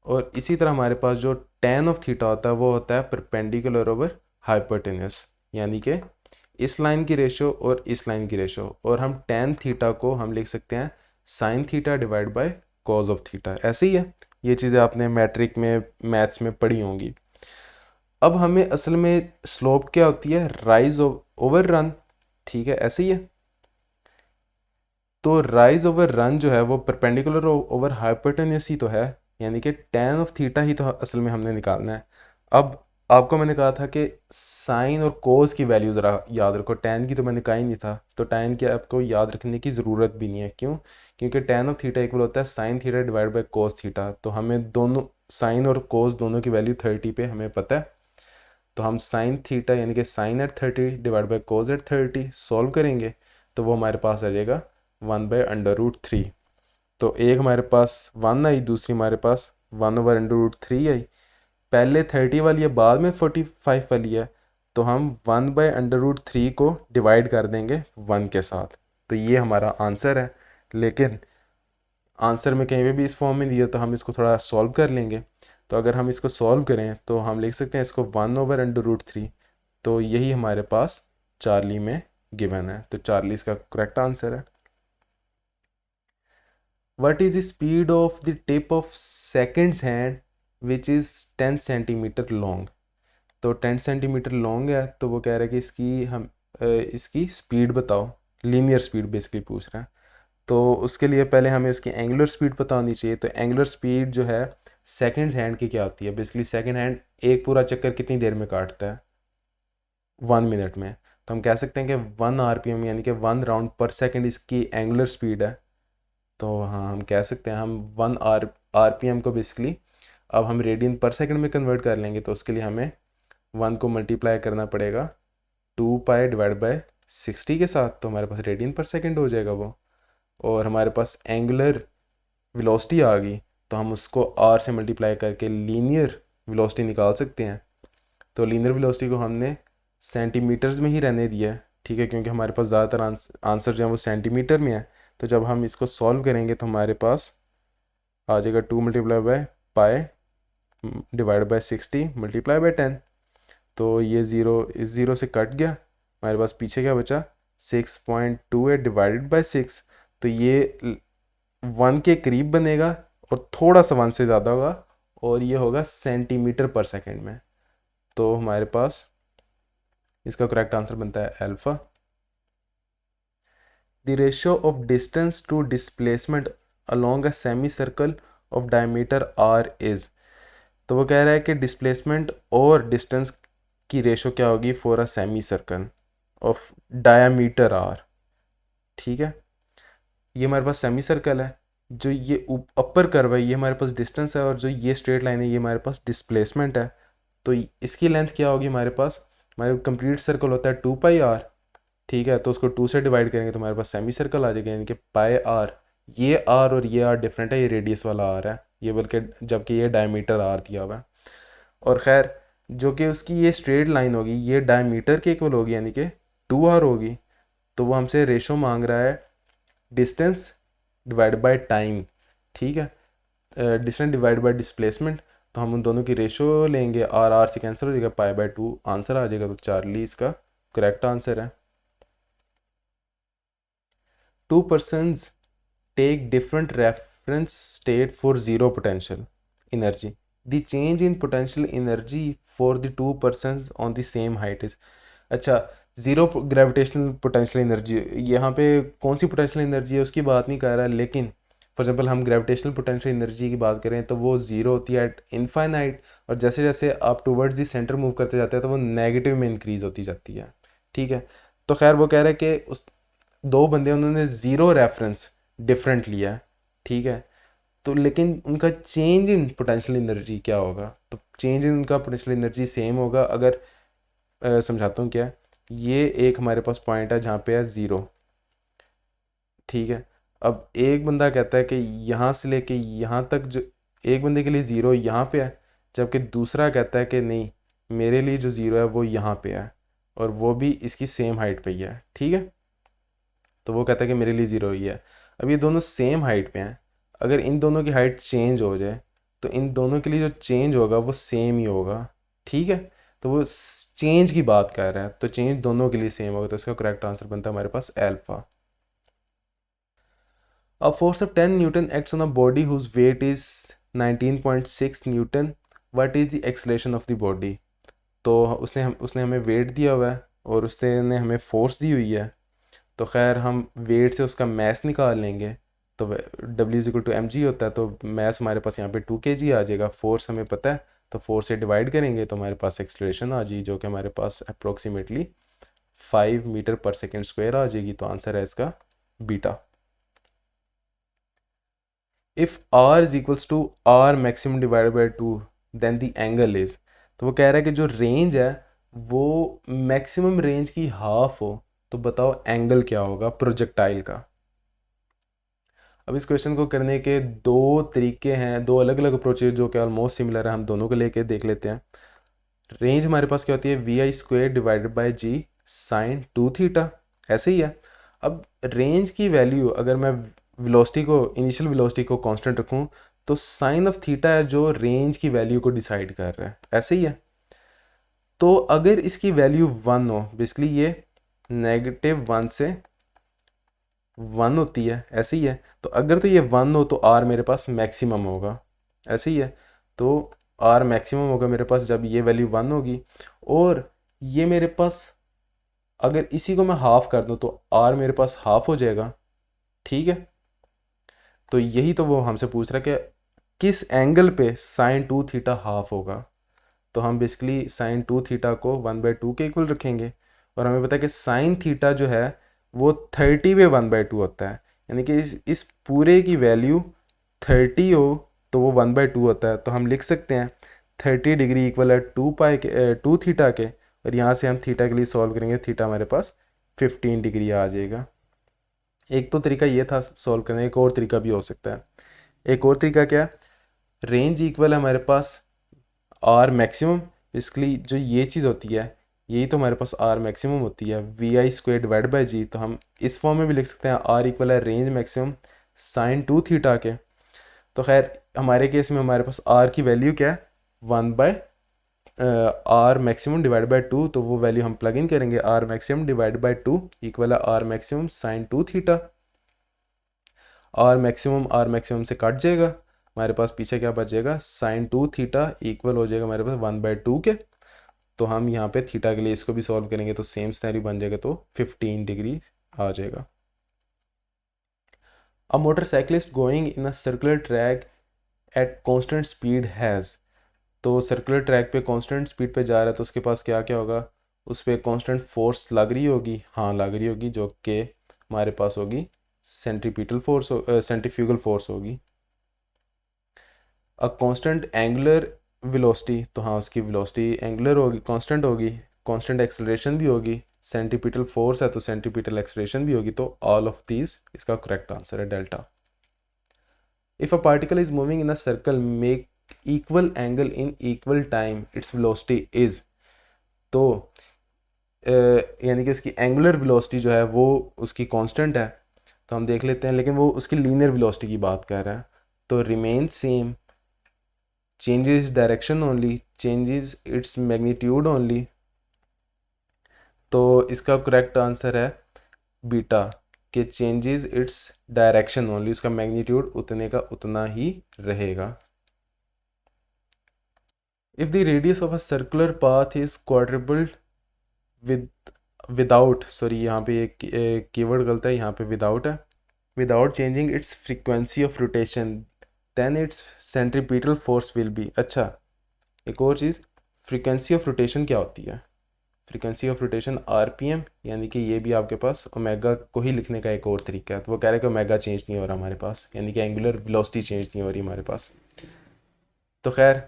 और इसी तरह हमारे पास जो tan ऑफ थीटा होता है वो होता है परपेंडिकुलर ओवर हाइपोटेन्यूस, यानी कि इस लाइन की रेशो और इस लाइन की रेशो। और हम tan थीटा को हम लिख सकते हैं sign theta divide by cause of theta. ऐसे ही है, ये चीज़ें आपने मैट्रिक में मैथ्स में पढ़ी होंगी। अब हमें असल में स्लोप क्या होती है, राइज ओवर रन, ठीक है, ऐसे ही है। तो राइज ओवर रन जो है वो परपेंडिकुलर ओवर हाइपोटेन्यूस ही तो है, यानी कि tan ऑफ थीटा ही तो असल में हमने निकालना है। अब आपको मैंने कहा था कि साइन और कोस की वैल्यू ज़रा याद रखो, tan की तो मैंने कहा ही नहीं था, तो tan की आपको याद रखने की ज़रूरत भी नहीं है। क्यों? क्योंकि tan ऑफ थीटा इक्वल होता है sign theta divide by cos theta. तो हमें दोनों साइन और कोस दोनों की वैल्यू 30 पे हमें पता है, तो हम साइन थीटा यानी कि sine at 30 divide by cos at 30 solve करेंगे तो वो हमारे पास आ जाएगा 1/√3। तो एक हमारे पास 1 आई, दूसरी हमारे पास 1/√3 आई। पहले 30 वाली है, बाद में 45 वाली है, तो हम 1/√3 को डिवाइड कर देंगे 1 के साथ, तो ये हमारा आंसर है। लेकिन आंसर में कहीं पे भी इस फॉर्म में दिया तो हम इसको थोड़ा सॉल्व कर लेंगे। तो अगर हम इसको सॉल्व करें तो हम लिख सकते हैं इसको 1/√3, तो यही हमारे पास चार्ली में गिवन है, तो चार्ली इसका करेक्ट आंसर है। What is the speed of the tip of second's hand which is 10 centimetre long? तो 10 सेंटीमीटर लॉन्ग है, तो वो कह रहा है कि इसकी स्पीड बताओ, लीनियर स्पीड बेसिकली पूछ रहा है। तो उसके लिए पहले हमें उसकी एंगुलर स्पीड पता होनी चाहिए। तो एंगुलर स्पीड जो है सेकंड हैंड की क्या होती है, बेसिकली सेकंड हैंड एक पूरा चक्कर कितनी देर में काटता है, 1 मिनट में। तो हम कह सकते हैं कि 1 RPM यानी कि 1 राउंड पर सेकंड इसकी एंगुलर स्पीड है। तो हाँ, हम कह सकते हैं हम 1 RPM को बेसिकली अब हम रेडियन पर सेकंड में कन्वर्ट कर लेंगे। तो उसके लिए हमें 1 को मल्टीप्लाई करना पड़ेगा 2 पाई डिवाइड बाय 60 के साथ, तो हमारे पास रेडियन पर सेकंड हो जाएगा वो। और हमारे पास एंगुलर वेलोसिटी आ गई, तो हम उसको आर से मल्टीप्लाई करके लीनियर वेलोसिटी निकाल सकते हैं। तो लीनियर वेलोसिटी को हमने सेंटीमीटर्स में ही रहने दिया है, ठीक है, क्योंकि हमारे पास ज़्यादातर आंसर जो है वो सेंटीमीटर में है। तो जब हम इसको सॉल्व करेंगे तो हमारे पास आ जाएगा 2 multiply by pi divide by 60 multiply by 10। तो ये ज़ीरो इस ज़ीरो से कट गया, हमारे पास पीछे क्या बचा 6.28 डिवाइडेड बाय 6। तो ये 1 के करीब बनेगा और थोड़ा सा 1 से ज़्यादा होगा, और ये होगा सेंटीमीटर पर सेकंड में। तो हमारे पास इसका करेक्ट आंसर बनता है alpha. The ratio of distance to displacement along a semi circle of diameter R is. तो वो कह रहा है कि डिस्प्लेसमेंट और डिस्टेंस की रेशो क्या होगी for a semi circle of diameter R, ठीक है। ये हमारे पास सेमी सर्कल है, जो ये अपर कर्व है ये हमारे पास डिस्टेंस है, और जो ये स्ट्रेट लाइन है ये हमारे पास डिस्प्लेसमेंट है। तो इसकी लेंथ क्या होगी हमारे पास, हमारे कंप्लीट सर्कल होता है 2 पाई आर, ठीक है। तो उसको 2 से डिवाइड करेंगे तो हमारे पास सेमी सर्कल आ जाएगा, यानी कि पाई आर। ये आर और ये आर डिफरेंट है, ये रेडियस वाला आर है ये, बल्कि जबकि ये डायमीटर आर दिया हुआ है। और खैर जो कि उसकी ये स्ट्रेट लाइन होगी ये डायमीटर के इक्वल होगी, यानी कि 2R होगी। तो वो हमसे रेशो मांग रहा है डिस्टेंस डिवाइड बाय टाइम, ठीक है, डिस्टेंस डिवाइड बाय डिस्प्लेसमेंट। तो हम उन दोनों की रेशो लेंगे, आर आर से कैंसिल हो जाएगा, पाई/2 आंसर आ जाएगा। तो चार्ली इसका करेक्ट आंसर है। 2 persons take different reference state for zero potential energy. The change in potential energy for the 2 persons on the same height is। अच्छा, ज़ीरो ग्रेविटेशनल पोटेंशियल एनर्जी, यहाँ पे कौन सी पोटेंशियल एनर्जी है उसकी बात नहीं कर रहा है, लेकिन फॉर एग्जांपल हम ग्रेविटेशनल पोटेंशियल एनर्जी की बात करें तो वो ज़ीरो होती है एट इनफाइनाइट, और जैसे जैसे आप टूवर्ड्स दी सेंटर मूव करते जाते हैं तो वो नेगेटिव में इंक्रीज होती जाती है, ठीक है। तो खैर वो कह रहा है कि उस दो बंदे उन्होंने ज़ीरो रेफरेंस डिफरेंट लिया है, ठीक है। तो लेकिन उनका चेंज इन पोटेंशियल एनर्जी क्या होगा, तो चेंज इन उनका पोटेंशियल एनर्जी सेम होगा। अगर समझाता हूँ क्या, ये एक हमारे पास पॉइंट है जहाँ पे है ज़ीरो, ठीक है। अब एक बंदा कहता है कि यहाँ से लेके यहाँ तक, जो एक बंदे के लिए ज़ीरो यहाँ पे है, जबकि दूसरा कहता है कि नहीं, मेरे लिए जो ज़ीरो है वो यहाँ पे है, और वो भी इसकी सेम हाइट पे ही है, ठीक है। तो वो कहता है कि मेरे लिए ज़ीरो ही है। अब ये दोनों सेम हाइट पे हैं, अगर इन दोनों की हाइट चेंज हो जाए तो इन दोनों के लिए जो चेंज होगा वो सेम ही होगा, ठीक है। तो वो चेंज की बात कर रहा है, तो चेंज दोनों के लिए सेम होगा, तो इसका करेक्ट आंसर बनता है हमारे पास alpha. A force of 10 Newton acts on a body whose weight is 19.6 Newton. What is the acceleration of the body? तो उसने हमें वेट दिया हुआ है और उसने हमें फोर्स दी हुई है। तो खैर हम वेट से उसका मैस निकाल लेंगे, तो W = mg होता है, तो मैस हमारे पास यहाँ पे 2 kg आ जाएगा। फोर्स हमें पता है, तो फोर्स से डिवाइड करेंगे तो हमारे पास एक्सलेशन आ जाएगी, जो कि हमारे पास approximately 5 metre per second square आ जाएगी। तो आंसर है इसका beta. If R is equals to R maximum divide by two then the angle is, तो वो कह रहा है कि जो रेंज है वो मैक्सिमम रेंज की हाफ हो, तो बताओ एंगल क्या होगा प्रोजेक्टाइल का। अब इस क्वेश्चन को करने के दो तरीके हैं, दो अलग अलग अप्रोचेज जो कि ऑलमोस्ट सिमिलर है, हम दोनों को लेके देख लेते हैं। रेंज हमारे पास क्या होती है, we I square divided by g sine two theta, ऐसे ही है। अब रेंज की वैल्यू अगर मैं वेलोसिटी को, इनिशियल वेलोसिटी को कांस्टेंट रखूं, तो साइन ऑफ थीटा है जो रेंज की वैल्यू को डिसाइड कर रहा है, ऐसे ही है। तो अगर इसकी वैल्यू वन हो, बेसिकली ये -1 से 1 होती है, ऐसे ही है। तो अगर तो ये 1 हो तो आर मेरे पास मैक्सिमम होगा, ऐसे ही है। तो आर मैक्सिमम होगा मेरे पास जब ये वैल्यू 1 होगी। और ये मेरे पास, अगर इसी को मैं हाफ कर दूं तो आर मेरे पास हाफ हो जाएगा, ठीक है। तो यही तो वो हमसे पूछ रहा है कि किस एंगल पे साइन टू थीटा हाफ होगा। तो हम बेसिकली साइन टू थीटा को 1/2 के इक्वल रखेंगे। और हमें पता है कि साइन थीटा जो है वो 30 पे 1/2 होता है, यानी कि इस पूरे की वैल्यू 30 हो तो वो 1/2 होता है। तो हम लिख सकते हैं 30 डिग्री इक्वल है 2 पाई के 2 थीटा के, और यहाँ से हम थीटा के लिए सॉल्व करेंगे, थीटा हमारे पास 15 डिग्री आ जाएगा। एक तो तरीका ये था सॉल्व करने का, एक और तरीका भी हो सकता है। एक और तरीका क्या है, रेंज इक्वल है हमारे पास आर मैक्सिमम, बेसिकली जो ये चीज़ होती है यही तो हमारे पास आर मैक्सिमम होती है, we I square divide by g. तो हम इस फॉर्म में भी लिख सकते हैं, आर इक्वल है range maximum sine two theta के। तो खैर हमारे केस में हमारे पास आर की वैल्यू क्या है, 1/आर मैक्सिमम डिवाइड बाई टू। तो वो वैल्यू हम प्लग इन करेंगे, R maximum divide by two equal है R maximum sine two theta. R maximum से कट जाएगा, हमारे पास पीछे क्या बचेगा, साइन टू थीटा इक्वल हो जाएगा हमारे पास 1/2 के। तो हम यहाँ पे थीटा के लिए इसको भी सॉल्व करेंगे तो सेम सिनेरियो बन जाएगा, तो 15 डिग्री आ जाएगा। A motorcyclist going in a circular track at constant speed has, तो सर्कुलर ट्रैक पे कांस्टेंट स्पीड पे जा रहा है तो उसके पास क्या क्या होगा, उस पर कांस्टेंट फोर्स लग रही होगी, हाँ लग रही होगी, जो कि हमारे पास होगी सेंट्रीपिटल फोर्स, सेंट्रीफ्यूगल फोर्स होगी। अ कांस्टेंट एंगुलर वेलोसिटी, तो हाँ उसकी वेलोसिटी एंगुलर होगी, कांस्टेंट होगी। कांस्टेंट एक्सेलरेशन भी होगी, सेंट्रीपिटल फोर्स है तो सेंट्रीपिटल एक्सेलरेशन भी होगी। तो ऑल ऑफ दीज इसका करेक्ट आंसर है delta. If a particle is moving in a circle make equal angle in equal time its velocity is, तो यानी कि उसकी एंगुलर वेलोसिटी जो है वो उसकी कांस्टेंट है, तो हम देख लेते हैं। लेकिन वो उसकी लीनियर वेलोसिटी की बात कर रहा है, तो remain same, changes direction only, changes its magnitude only। तो इसका करेक्ट आंसर है बीटा, के चेंजेस इट्स डायरेक्शन ओनली, उसका मैग्नीट्यूड उतने का उतना ही रहेगा। If the radius of a circular path is quadrupled with without, sorry यहाँ पे एक कीवर्ड गलत है, यहाँ पे विदाउट है, without changing its frequency of rotation then its centripetal force will be. अच्छा एक और चीज़, फ्रीक्वेंसी ऑफ रोटेशन क्या होती है, फ्रीक्वेंसी ऑफ रोटेशन आरपीएम, यानी कि ये भी आपके पास ओमेगा को ही लिखने का एक और तरीका है। तो वो कह रहे हैं कि ओमेगा चेंज नहीं हो रहा हमारे पास, यानी कि एंगुलर वेलोसिटी चेंज नहीं हो रही हमारे पास। तो खैर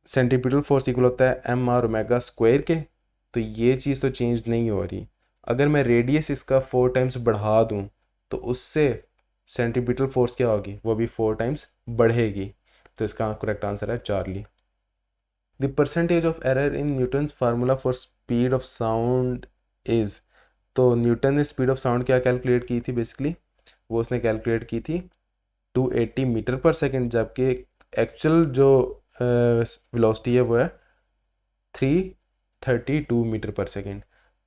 सेंट्रीपिटल फोर्स इक्वल होता है एम आर ओमेगा स्क्वायर के, तो ये चीज़ तो चेंज नहीं हो रही। अगर मैं रेडियस इसका 4 टाइम्स बढ़ा दूँ तो उससे सेंट्रीपिटल फोर्स क्या होगी, वो भी 4 टाइम्स बढ़ेगी। तो इसका करेक्ट आंसर है Charlie. The percentage of error in Newton's formula for speed of sound is, तो न्यूटन ने स्पीड ऑफ साउंड क्या कैलकुलेट की थी, बेसिकली वो उसने कैलकुलेट की थी 280 मीटर पर सेकंड, जबकि एक्चुअल जो वेलोसिटी है वो है 332 मीटर पर सेकंड।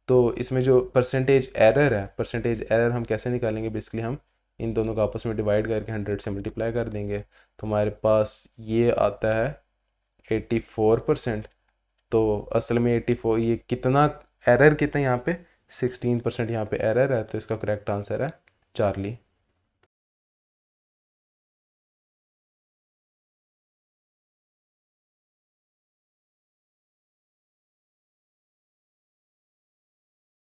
तो इसमें जो परसेंटेज एरर है, परसेंटेज एरर हम कैसे निकालेंगे, बेसिकली हम इन दोनों को आपस में डिवाइड करके 100 से मल्टीप्लाई कर देंगे, तो हमारे पास ये आता है 84%। तो असल में 84, ये कितना एरर कितना यहाँ पे 16% यहाँ पे एरर है, तो इसका करेक्ट आंसर है चार्ली।